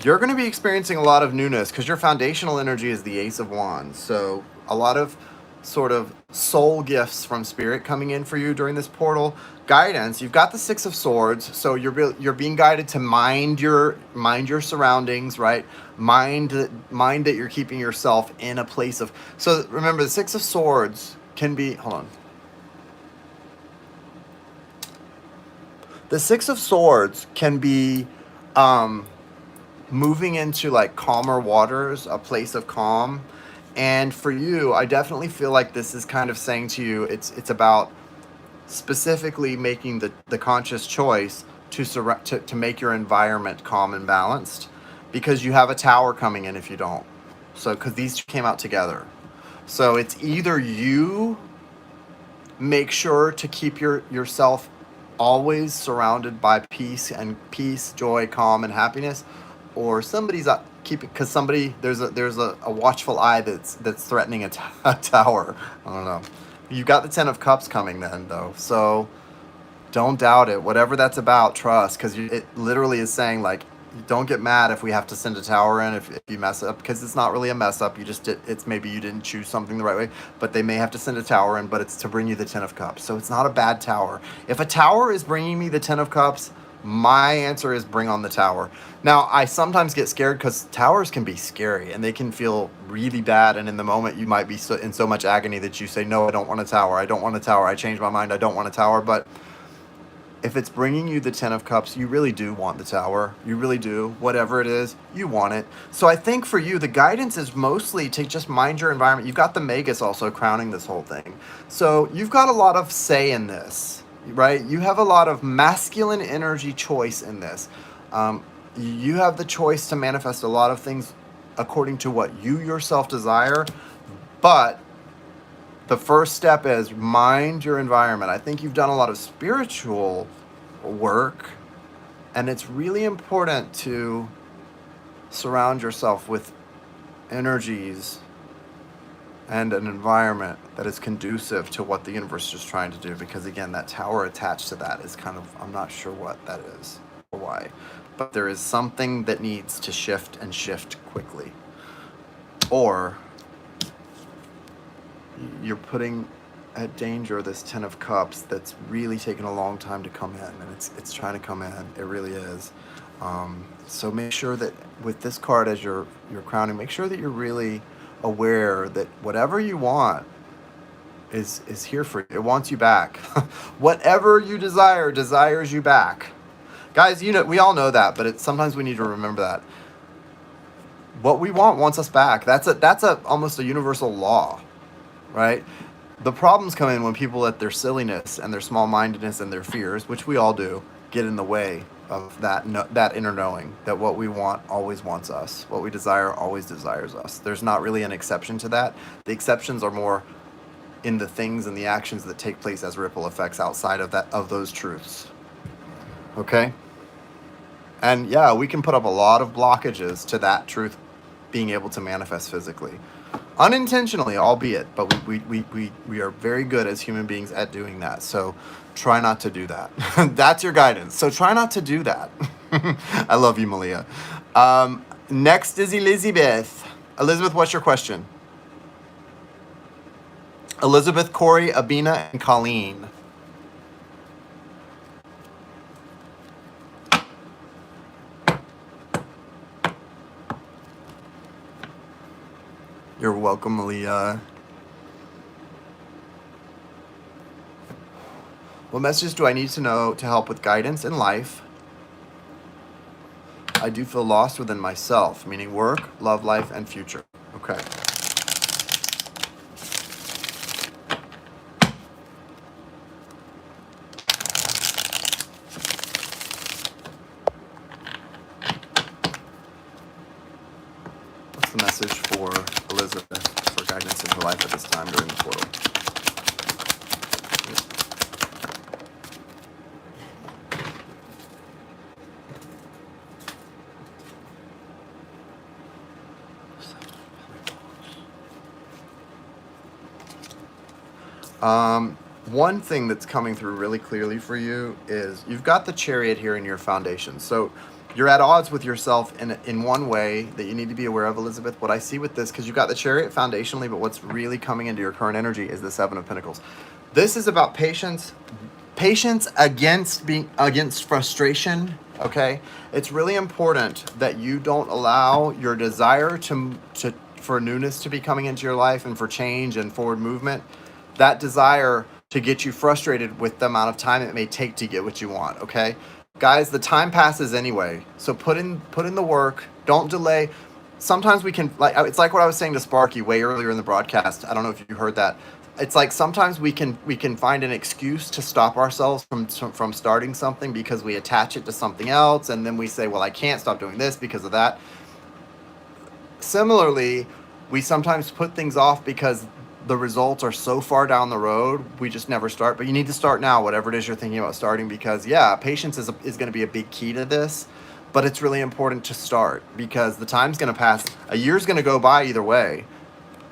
You're going to be experiencing a lot of newness because your foundational energy is the Ace of Wands. So a lot of sort of soul gifts from Spirit coming in for you during this portal. Guidance, you've got the Six of Swords, so you're being guided to mind your surroundings, right? Mind that you're keeping yourself in a place of. So remember, the Six of Swords can be. Hold on. The Six of Swords can be moving into like calmer waters, a place of calm. And for you, I definitely feel like this is kind of saying to you, it's about specifically making the conscious choice to make your environment calm and balanced, because you have a tower coming in if you don't. So because these two came out together. So it's either you make sure to keep yourself always surrounded by peace, joy, calm, and happiness, or somebody's keeping, because there's a watchful eye that's threatening a tower. I don't know. You've got the Ten of Cups coming then, though, so don't doubt it. Whatever that's about, trust, because it literally is saying, like, don't get mad if we have to send a tower in if you mess up, because it's not really a mess up. It's maybe you didn't choose something the right way, but they may have to send a tower in, but it's to bring you the Ten of Cups. So it's not a bad tower. If a tower is bringing me the Ten of Cups, my answer is bring on the tower. Now, I sometimes get scared because towers can be scary and they can feel really bad. And in the moment, you might be in so much agony that you say, no, I don't want a tower. I don't want a tower. I changed my mind. I don't want a tower. But if it's bringing you the Ten of Cups, you really do want the tower. You really do. Whatever it is, you want it. So I think for you, the guidance is mostly to just mind your environment. You've got the Magus also crowning this whole thing. So you've got a lot of say in this, right? You have a lot of masculine energy choice in this. You have the choice to manifest a lot of things according to what you yourself desire. But the first step is mind your environment. I think you've done a lot of spiritual work, and it's really important to surround yourself with energies and an environment that is conducive to what the universe is trying to do. Because again, that tower attached to that is kind of, I'm not sure what that is or why, but there is something that needs to shift and shift quickly. Or you're putting at danger this Ten of Cups that's really taken a long time to come in, and it's trying to come in. It really is. So make sure that with this card as your crowning, make sure that you're really aware that whatever you want is here for you. It wants you back. Whatever you desire desires you back. Guys, we all know that, but sometimes we need to remember that. What we want wants us back. That's almost a universal law, right? The problems come in when people let their silliness and their small-mindedness and their fears, which we all do, get in the way of that inner knowing that what we want always wants us. What we desire always desires us. There's not really an exception to that. The exceptions are more in the things and the actions that take place as ripple effects outside of those truths. Okay? And yeah, we can put up a lot of blockages to that truth being able to manifest physically. Unintentionally, albeit, but we are very good as human beings at doing that. So try not to do that. That's your guidance. So try not to do that. I love you, Malia. Next is Elizabeth. Elizabeth, what's your question? Elizabeth, Corey, Abina, and Colleen. You're welcome, Malia. What message do I need to know to help with guidance in life? I do feel lost within myself, meaning work, love life, and future. Okay. What's the message for Elizabeth for guidance in her life at this time during the portal? One thing that's coming through really clearly for you is you've got the Chariot here in your foundation. So you're at odds with yourself in one way that you need to be aware of, Elizabeth. What I see with this, because you've got the Chariot foundationally, but what's really coming into your current energy is the Seven of Pentacles. This is about patience against frustration. Okay, it's really important that you don't allow your desire for newness to be coming into your life and for change and forward movement, that desire to get you frustrated with the amount of time it may take to get what you want. Okay, guys, the time passes anyway, so put in the work. Don't delay. Sometimes we can, like, it's like what I was saying to Sparky way earlier in the broadcast. I don't know if you heard that. It's like sometimes we can find an excuse to stop ourselves from starting something because we attach it to something else, and then we say, well, I can't stop doing this because of that. Similarly, we sometimes put things off because the results are so far down the road, we just never start. But you need to start now, whatever it is you're thinking about starting, because yeah, patience is going to be a big key to this. But it's really important to start because the time's going to pass. A year's going to go by either way.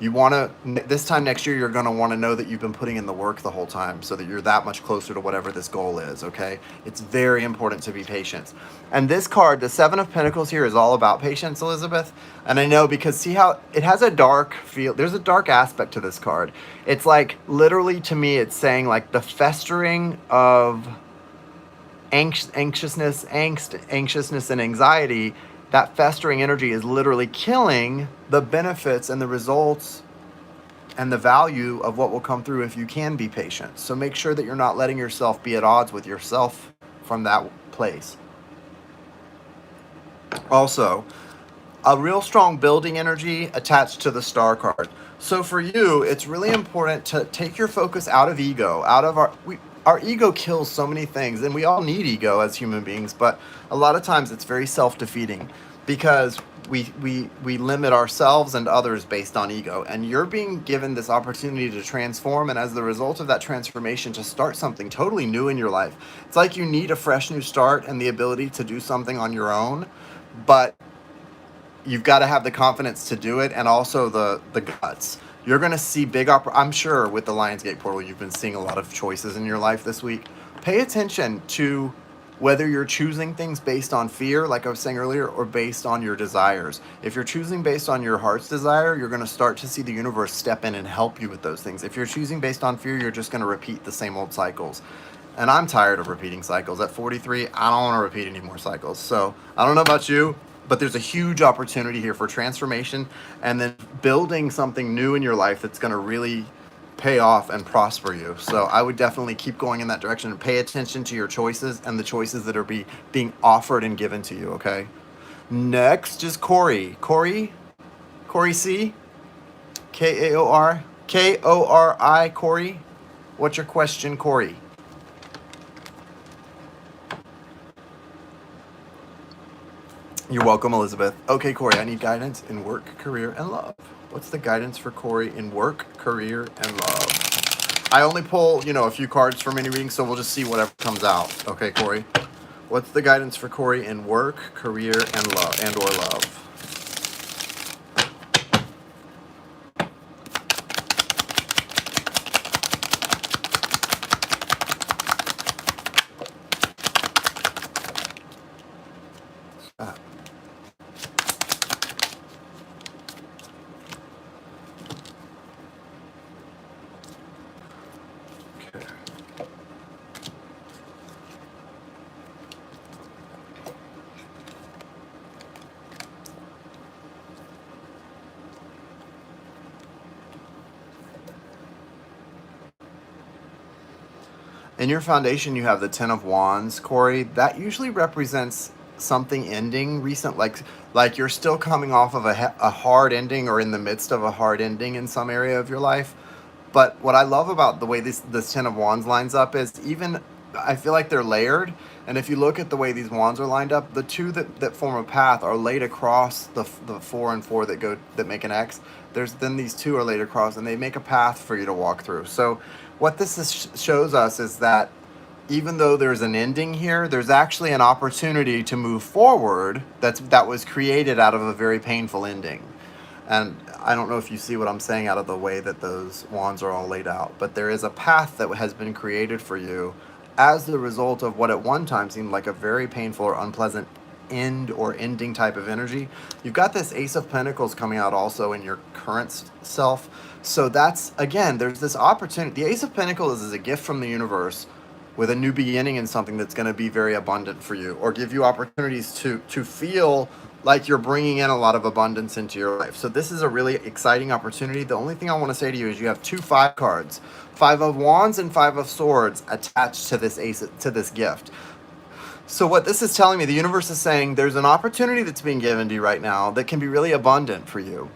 You want to, this time next year, you're going to want to know that you've been putting in the work the whole time so that you're that much closer to whatever this goal is, okay? It's very important to be patient. And this card, the Seven of Pentacles here, is all about patience, Elizabeth. And I know because see how it has a dark feel. There's a dark aspect to this card. It's like, literally to me, it's saying like the festering of anxiousness and anxiety. That festering energy is literally killing the benefits and the results and the value of what will come through if you can be patient. So make sure that you're not letting yourself be at odds with yourself from that place. Also, a real strong building energy attached to the Star card. So for you, it's really important to take your focus out of ego, out of our ego kills so many things, and we all need ego as human beings, but a lot of times it's very self-defeating because we limit ourselves and others based on ego. And you're being given this opportunity to transform, and as the result of that transformation, to start something totally new in your life. It's like you need a fresh new start and the ability to do something on your own, but you've got to have the confidence to do it and also the guts. You're going to see I'm sure with the Lionsgate portal, you've been seeing a lot of choices in your life this week. Pay attention to whether you're choosing things based on fear, like I was saying earlier, or based on your desires. If you're choosing based on your heart's desire, you're going to start to see the universe step in and help you with those things. If you're choosing based on fear, you're just going to repeat the same old cycles. And I'm tired of repeating cycles. At 43, I don't want to repeat any more cycles. So I don't know about you, but there's a huge opportunity here for transformation and then building something new in your life that's going to really pay off and prosper you. So I would definitely keep going in that direction and pay attention to your choices and the choices that are being offered and given to you, okay? Next is Corey. Corey C. K-A-O-R-I, Corey. What's your question, Corey? You're welcome, Elizabeth. Okay, Corey, I need guidance in work, career, and love. What's the guidance for Corey in work, career, and love? I only pull, a few cards for mini readings, so we'll just see whatever comes out. Okay, Corey. What's the guidance for Corey in work, career, and love, and/or love? In your foundation, you have the Ten of Wands, Corey. That usually represents something ending recent, like you're still coming off of a hard ending or in the midst of a hard ending in some area of your life. But what I love about the way this Ten of Wands lines up is even I feel like they're layered. And if you look at the way these wands are lined up, the two that form a path are laid across the 4 and 4 that make an X. Then these two are laid across, and they make a path for you to walk through. So what shows us is that even though there's an ending here, there's actually an opportunity to move forward that was created out of a very painful ending. And I don't know if you see what I'm saying out of the way that those wands are all laid out, but there is a path that has been created for you as the result of what at one time seemed like a very painful or unpleasant end or ending type of energy. You've got this Ace of Pentacles coming out also in your current self. So that's, again, there's this opportunity. The Ace of Pentacles is a gift from the universe with a new beginning in something that's going to be very abundant for you, or give you opportunities to feel like you're bringing in a lot of abundance into your life. So this is a really exciting opportunity. The only thing I want to say to you is you have 2 5 cards, 5 of Wands and 5 of Swords attached to this gift. So what this is telling me, the universe is saying there's an opportunity that's being given to you right now that can be really abundant for you.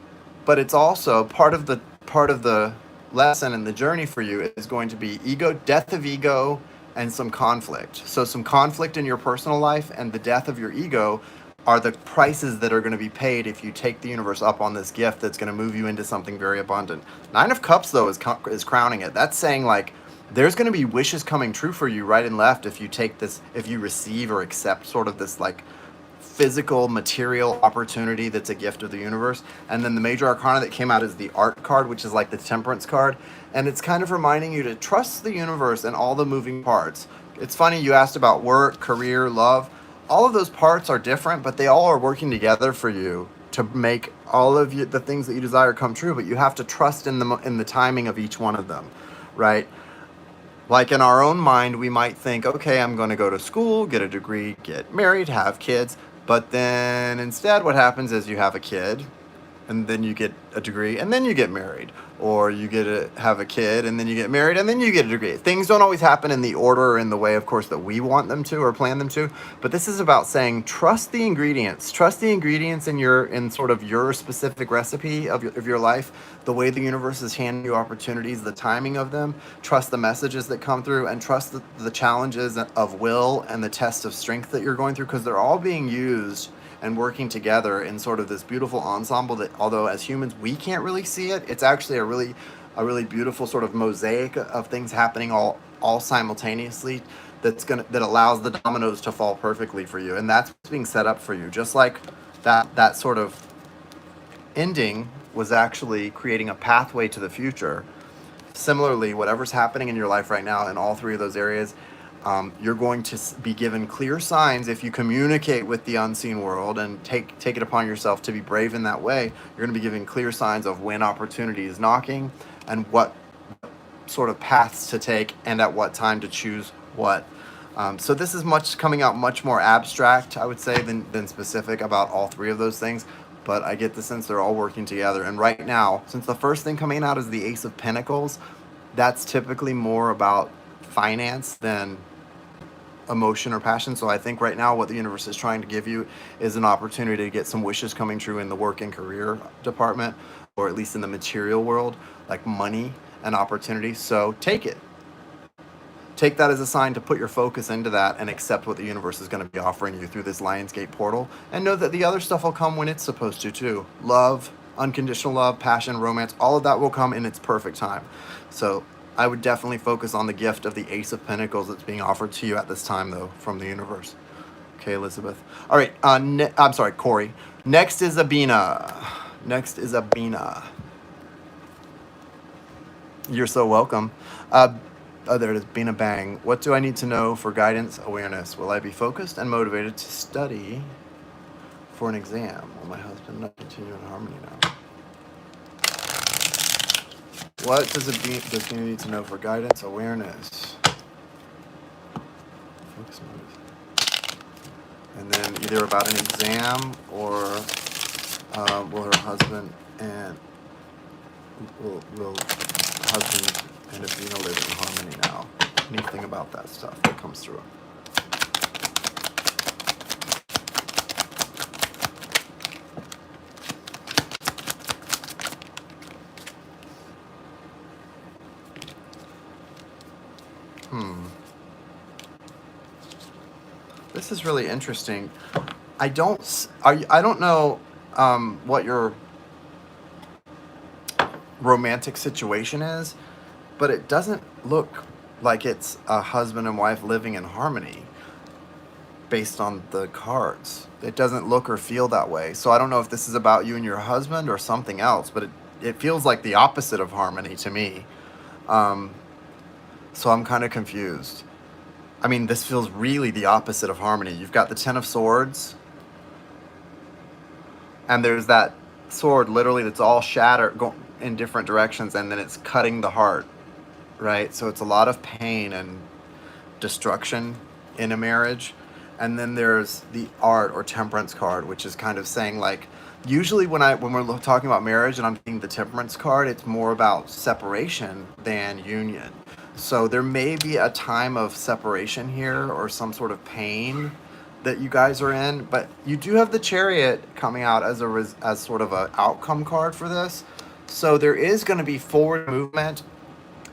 But it's also part of the lesson and the journey for you is going to be death of ego, and some conflict. So some conflict in your personal life and the death of your ego are the prices that are going to be paid if you take the universe up on this gift that's going to move you into something very abundant. 9 of Cups, though, is crowning it. That's saying, like, there's going to be wishes coming true for you right and left if you take this, if you receive or accept sort of this, like, physical, material opportunity that's a gift of the universe. And then the major arcana that came out is the Art card, which is like the Temperance card. And it's kind of reminding you to trust the universe and all the moving parts. It's funny, you asked about work, career, love. All of those parts are different, but they all are working together for you to make all of the things that you desire come true. But you have to trust in the timing of each one of them, right? Like in our own mind, we might think, okay, I'm going to go to school, get a degree, get married, have kids. But then instead what happens is you have a kid, and then you get a degree, and then you get married. Or you have a kid, and then you get married, and then you get a degree. Things don't always happen in the order or in the way, of course, that we want them to or plan them to. But this is about saying, trust the ingredients. Trust the ingredients in sort of your specific recipe of your life, the way the universe is handing you opportunities, the timing of them. Trust the messages that come through, and trust the challenges of will and the test of strength that you're going through, because they're all being used and working together in sort of this beautiful ensemble that, although as humans we can't really see it, it's actually a really beautiful sort of mosaic of things happening all simultaneously that allows the dominoes to fall perfectly for you. And that's what's being set up for you. Just like that sort of ending was actually creating a pathway to the future. Similarly, whatever's happening in your life right now in all 3 of those areas, you're going to be given clear signs if you communicate with the unseen world and take it upon yourself to be brave in that way. You're going to be given clear signs of when opportunity is knocking and what sort of paths to take and at what time to choose what. So this is coming out much more abstract, I would say, than specific about all 3 of those things. But I get the sense they're all working together. And right now, since the first thing coming out is the Ace of Pentacles, that's typically more about finance than emotion or passion. So I think right now what the universe is trying to give you is an opportunity to get some wishes coming true in the work and career department, or at least in the material world, like money and opportunity. So take it. Take that as a sign to put your focus into that and accept what the universe is going to be offering you through this Lionsgate portal, and know that the other stuff will come when it's supposed to too. Love, unconditional love, passion, romance, all of that will come in its perfect time. So I would definitely focus on the gift of the Ace of Pentacles that's being offered to you at this time, though, from the universe. Okay, Elizabeth. All right, I'm sorry, Corey. Next is Abina. You're so welcome. There it is, Bina Bang. What do I need to know for guidance, awareness? Will I be focused and motivated to study for an exam? Will my husband not continue in harmony now? What does Bina need to know for guidance, awareness? Focus, and then either about an exam or will her husband and will husband and Abina live in harmony now? anything about that stuff that comes through. This is really interesting. I don't know what your romantic situation is, but it doesn't look like it's a husband and wife living in harmony based on the cards. It doesn't look or feel that way. So I don't know if this is about you and your husband or something else, but it feels like the opposite of harmony to me. So I'm kind of confused. I mean, this feels really the opposite of harmony. You've got the Ten of Swords, and there's that sword literally that's all shattered going in different directions, and then it's cutting the heart, right? So it's a lot of pain and destruction in a marriage. And then there's the Art or Temperance card, which is kind of saying, like, usually when we're talking about marriage and I'm thinking the Temperance card, it's more about separation than union. So there may be a time of separation here or some sort of pain that you guys are in, but you do have the Chariot coming out as sort of an outcome card for this. So there is going to be forward movement,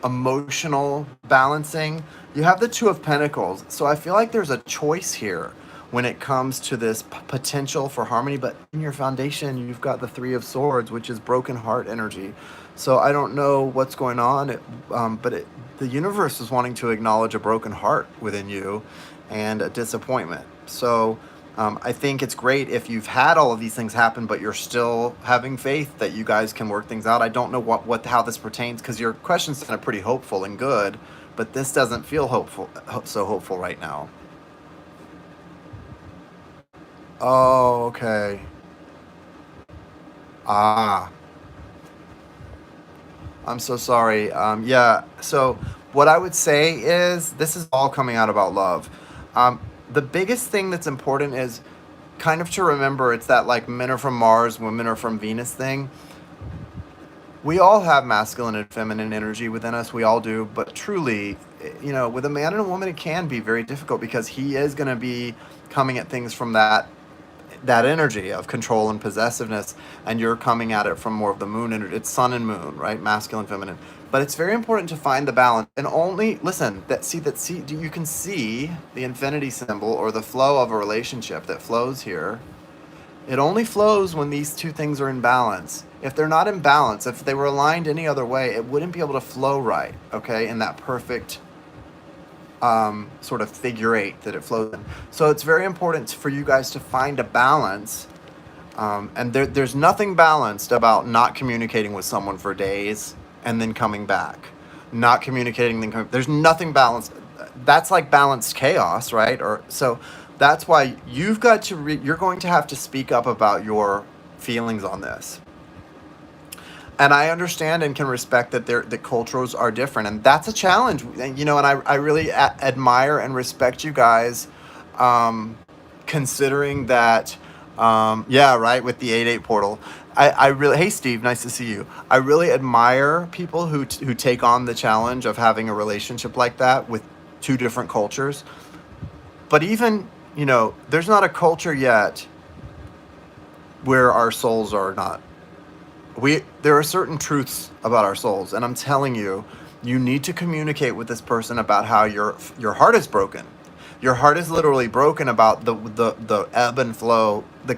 emotional balancing. You have the Two of Pentacles. So I feel like there's a choice here when it comes to this potential for harmony, but in your foundation, you've got the Three of Swords, which is broken heart energy. So I don't know what's going on, but the universe is wanting to acknowledge a broken heart within you and a disappointment. So I think it's great if you've had all of these things happen, but you're still having faith that you guys can work things out. I don't know how this pertains, because your question's kind of pretty hopeful and good, but this doesn't feel so hopeful right now. Oh, okay. Ah, I'm so sorry. Yeah. So what I would say is this is all coming out about love. The biggest thing that's important is kind of to remember it's that, like, men are from Mars, women are from Venus thing. We all have masculine and feminine energy within us. We all do. But truly, with a man and a woman, it can be very difficult because he is going to be coming at things from that energy of control and possessiveness, and you're coming at it from more of the moon energy. It's sun and moon, right? Masculine, feminine. But it's very important to find the balance, and only listen. You can see the infinity symbol or the flow of a relationship that flows here. It only flows when these two things are in balance. If they're not in balance, if they were aligned any other way, it wouldn't be able to flow right, okay, in that perfect sort of figure eight that it flows in. So it's very important for you guys to find a balance. And there's nothing balanced about not communicating with someone for days and then coming back. Not communicating, then coming. There's nothing balanced. That's like balanced chaos, right? So that's why you've got to. You're going to have to speak up about your feelings on this. And I understand and can respect that the cultures are different, and that's a challenge. And I really admire and respect you guys, considering that. Yeah, right, with the 8-8 portal. I really, hey Steve, nice to see you. I really admire people who take on the challenge of having a relationship like that with two different cultures. But even, there's not a culture yet where our souls are not. There are certain truths about our souls, and I'm telling you, you need to communicate with this person about how your heart is broken. Your heart is literally broken about the ebb and flow, the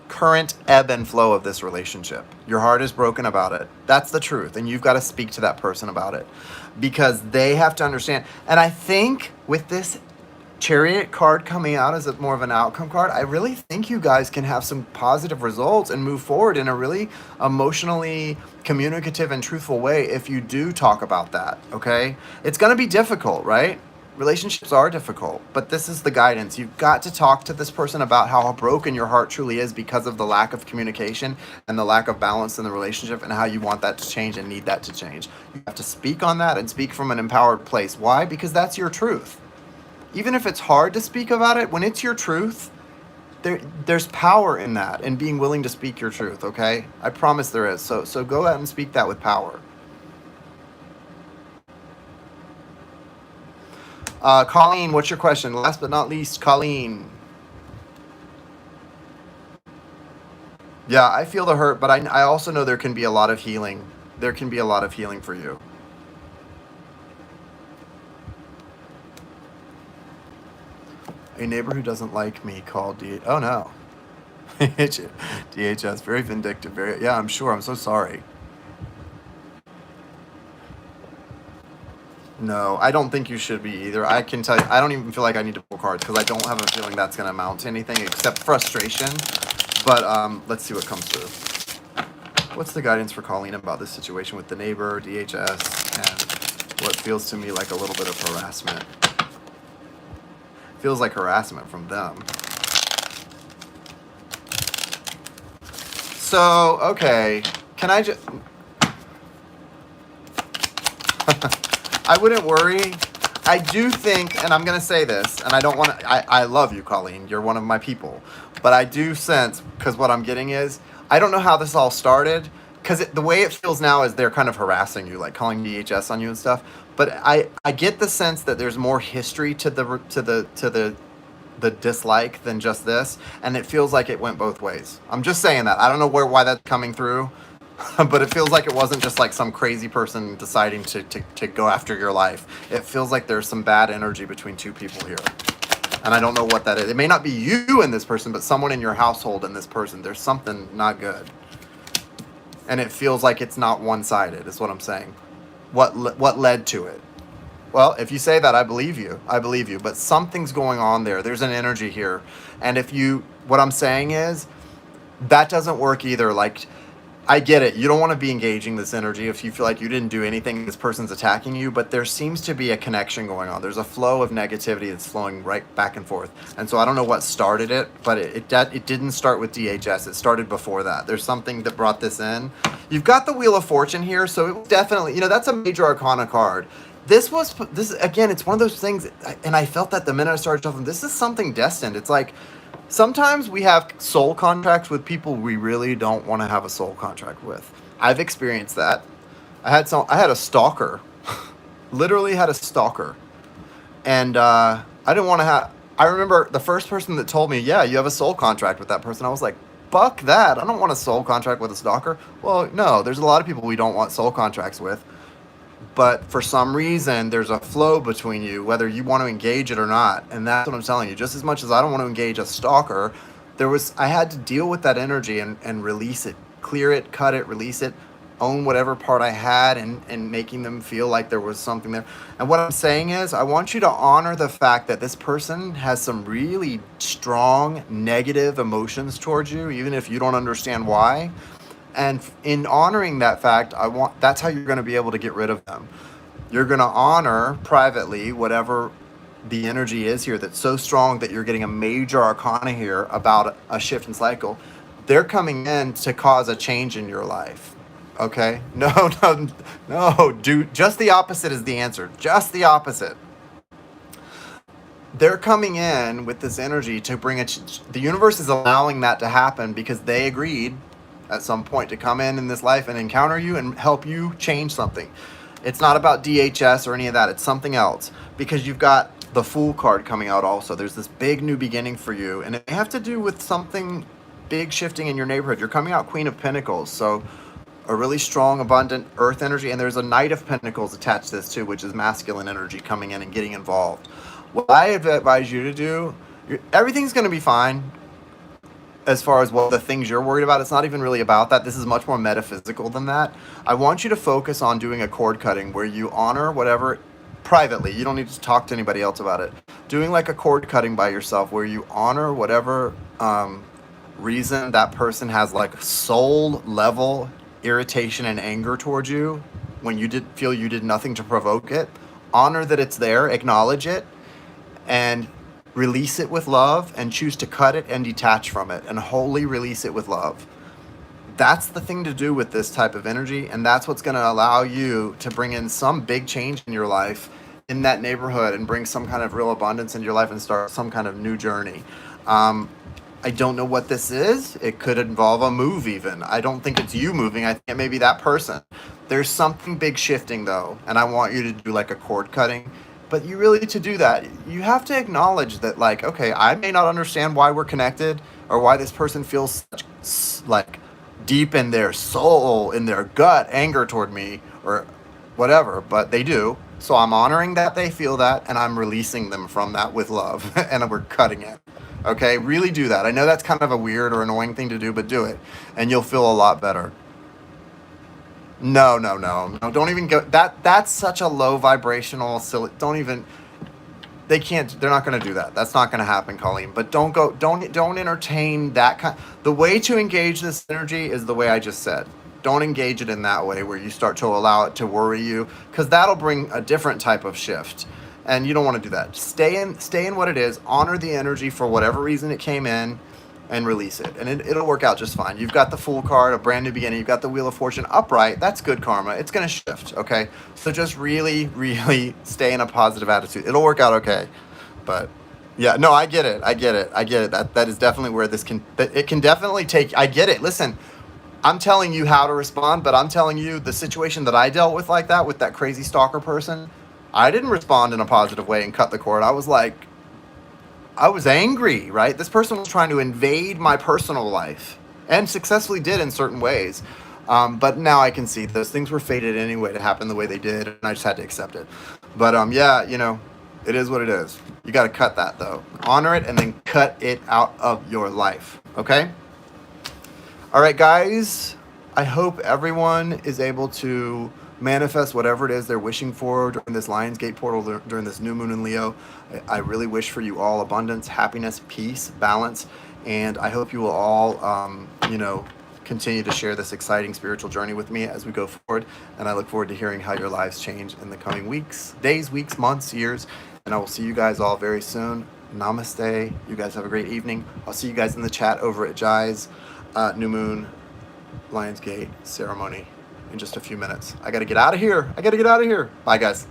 current ebb and flow of this relationship. Your heart is broken about it. That's the truth, and you've got to speak to that person about it, because they have to understand. And I think with this Chariot card coming out as more of an outcome card, I really think you guys can have some positive results and move forward in a really emotionally communicative and truthful way if you do talk about that, okay? It's going to be difficult, right? Relationships are difficult, but this is the guidance. You've got to talk to this person about how broken your heart truly is because of the lack of communication and the lack of balance in the relationship, and how you want that to change and need that to change. You have to speak on that and speak from an empowered place. Why? Because that's your truth. Even if it's hard to speak about it, when it's your truth, there's power in that, and being willing to speak your truth, okay? I promise there is. So go out and speak that with power. Colleen, what's your question? Last but not least, Colleen. Yeah, I feel the hurt, but I also know there can be a lot of healing. There can be a lot of healing for you. A neighbor who doesn't like me called D. Oh no. DHS, very vindictive. Very, yeah, I'm sure. I'm so sorry. No, I don't think you should be either. I can tell you, I don't even feel like I need to pull cards because I don't have a feeling that's going to amount to anything except frustration. But let's see what comes through. What's the guidance for Colleen about this situation with the neighbor, DHS, and what feels to me like a little bit of harassment? Feels like harassment from them. So, okay, can I just... I wouldn't worry. I do think, and I'm going to say this, and I don't want to... I love you, Colleen. You're one of my people. But I do sense, because what I'm getting is, I don't know how this all started, because the way it feels now is they're kind of harassing you, like calling DHS on you and stuff. But I get the sense that there's more history to the dislike than just this, and it feels like it went both ways. I'm just saying that. I don't know why that's coming through, but it feels like it wasn't just like some crazy person deciding to go after your life. It feels like there's some bad energy between two people here. And I don't know what that is. It may not be you and this person, but someone in your household and this person. There's something not good. And it feels like it's not one-sided, is what I'm saying. What led to it? Well, if you say that, I believe you. I believe you. But something's going on there. There's an energy here. And what I'm saying is, that doesn't work either. Like, I get it. You don't want to be engaging this energy if you feel like you didn't do anything, this person's attacking you, but there seems to be a connection going on. There's a flow of negativity that's flowing right back and forth. And so I don't know what started it, but it didn't start with DHS. It started before that. There's something that brought this in. You've got the Wheel of Fortune here, so it was definitely, that's a major arcana card. This again, it's one of those things, and I felt that the minute I started shuffling, this is something destined. It's like, sometimes we have soul contracts with people we really don't want to have a soul contract with. I've experienced that. I had a stalker, literally had a stalker, and I didn't want to have. I remember the first person that told me, "Yeah, you have a soul contract with that person." I was like, "Fuck that! I don't want a soul contract with a stalker." Well, no, there's a lot of people we don't want soul contracts with. But for some reason, there's a flow between you, whether you want to engage it or not. And that's what I'm telling you. Just as much as I don't want to engage a stalker, I had to deal with that energy and release it, clear it, cut it, release it, own whatever part I had and making them feel like there was something there. And what I'm saying is, I want you to honor the fact that this person has some really strong negative emotions towards you, even if you don't understand why. And in honoring that fact, that's how you're going to be able to get rid of them. You're going to honor privately whatever the energy is here that's so strong that you're getting a major arcana here about a shift in cycle. They're coming in to cause a change in your life. Okay? No, dude. Just the opposite is the answer. Just the opposite. They're coming in with this energy to bring the universe is allowing that to happen because they agreed at some point to come in this life and encounter you and help you change something. It's not about DHS or any of that. It's something else because you've got the Fool card coming out also. There's this big new beginning for you, and it may have to do with something big shifting in your neighborhood. You're coming out Queen of Pentacles, so a really strong, abundant earth energy, and there's a Knight of Pentacles attached to this too, which is masculine energy coming in and getting involved. What I advise you to do, everything's going to be fine. As far as the things you're worried about, it's not even really about that. This is much more metaphysical than that. I want you to focus on doing a cord cutting where you honor whatever privately. You don't need to talk to anybody else about it. Doing like a cord cutting by yourself where you honor whatever reason that person has like soul level irritation and anger towards you when you feel you did nothing to provoke it. Honor that it's there, acknowledge it, and release it with love and choose to cut it and detach from it and wholly release it with love. That's the thing to do with this type of energy, and that's what's going to allow you to bring in some big change in your life in that neighborhood and bring some kind of real abundance into your life and start some kind of new journey. I don't know what this is. It could involve a move even. I don't think it's you moving. I think it may be that person. There's something big shifting though, and I want you to do like a cord cutting But you really, to do that, you have to acknowledge that, like, okay, I may not understand why we're connected or why this person feels such, like, deep in their soul, in their gut, anger toward me or whatever, but they do. So I'm honoring that they feel that, and I'm releasing them from that with love, and we're cutting it. Okay, really do that. I know that's kind of a weird or annoying thing to do, but do it, and you'll feel a lot better. No. Don't even go. That's such a low vibrational. Silly. Don't even. They can't. They're not going to do that. That's not going to happen, Colleen. But don't go. Don't entertain that kind. The way to engage this energy is the way I just said. Don't engage it in that way where you start to allow it to worry you, because that'll bring a different type of shift, and you don't want to do that. Stay in what it is. Honor the energy for whatever reason it came in, and release it, and it'll work out just fine. You've got the Fool card, a brand new beginning. You've got the Wheel of Fortune upright. That's good karma. It's going to shift, okay? So just really, really stay in a positive attitude. It'll work out okay. But yeah, no, I get it. That is definitely where it can definitely take. I get it. Listen, I'm telling you how to respond, but I'm telling you the situation that I dealt with like that, with that crazy stalker person, I didn't respond in a positive way and cut the cord. I was angry, right? This person was trying to invade my personal life and successfully did in certain ways. But now I can see those things were fated anyway to happen the way they did, and I just had to accept it. But yeah, it is what it is. You got to cut that, though. Honor it and then cut it out of your life, okay? All right, guys. I hope everyone is able to manifest whatever it is they're wishing for during this Lionsgate portal, during this new moon in Leo. I really wish for you all abundance, happiness, peace, balance, and I hope you will all, continue to share this exciting spiritual journey with me as we go forward. And I look forward to hearing how your lives change in the coming days, weeks, months, years. And I will see you guys all very soon. Namaste. You guys have a great evening. I'll see you guys in the chat over at Jai's New Moon Lionsgate ceremony in just a few minutes. I got to get out of here. Bye, guys.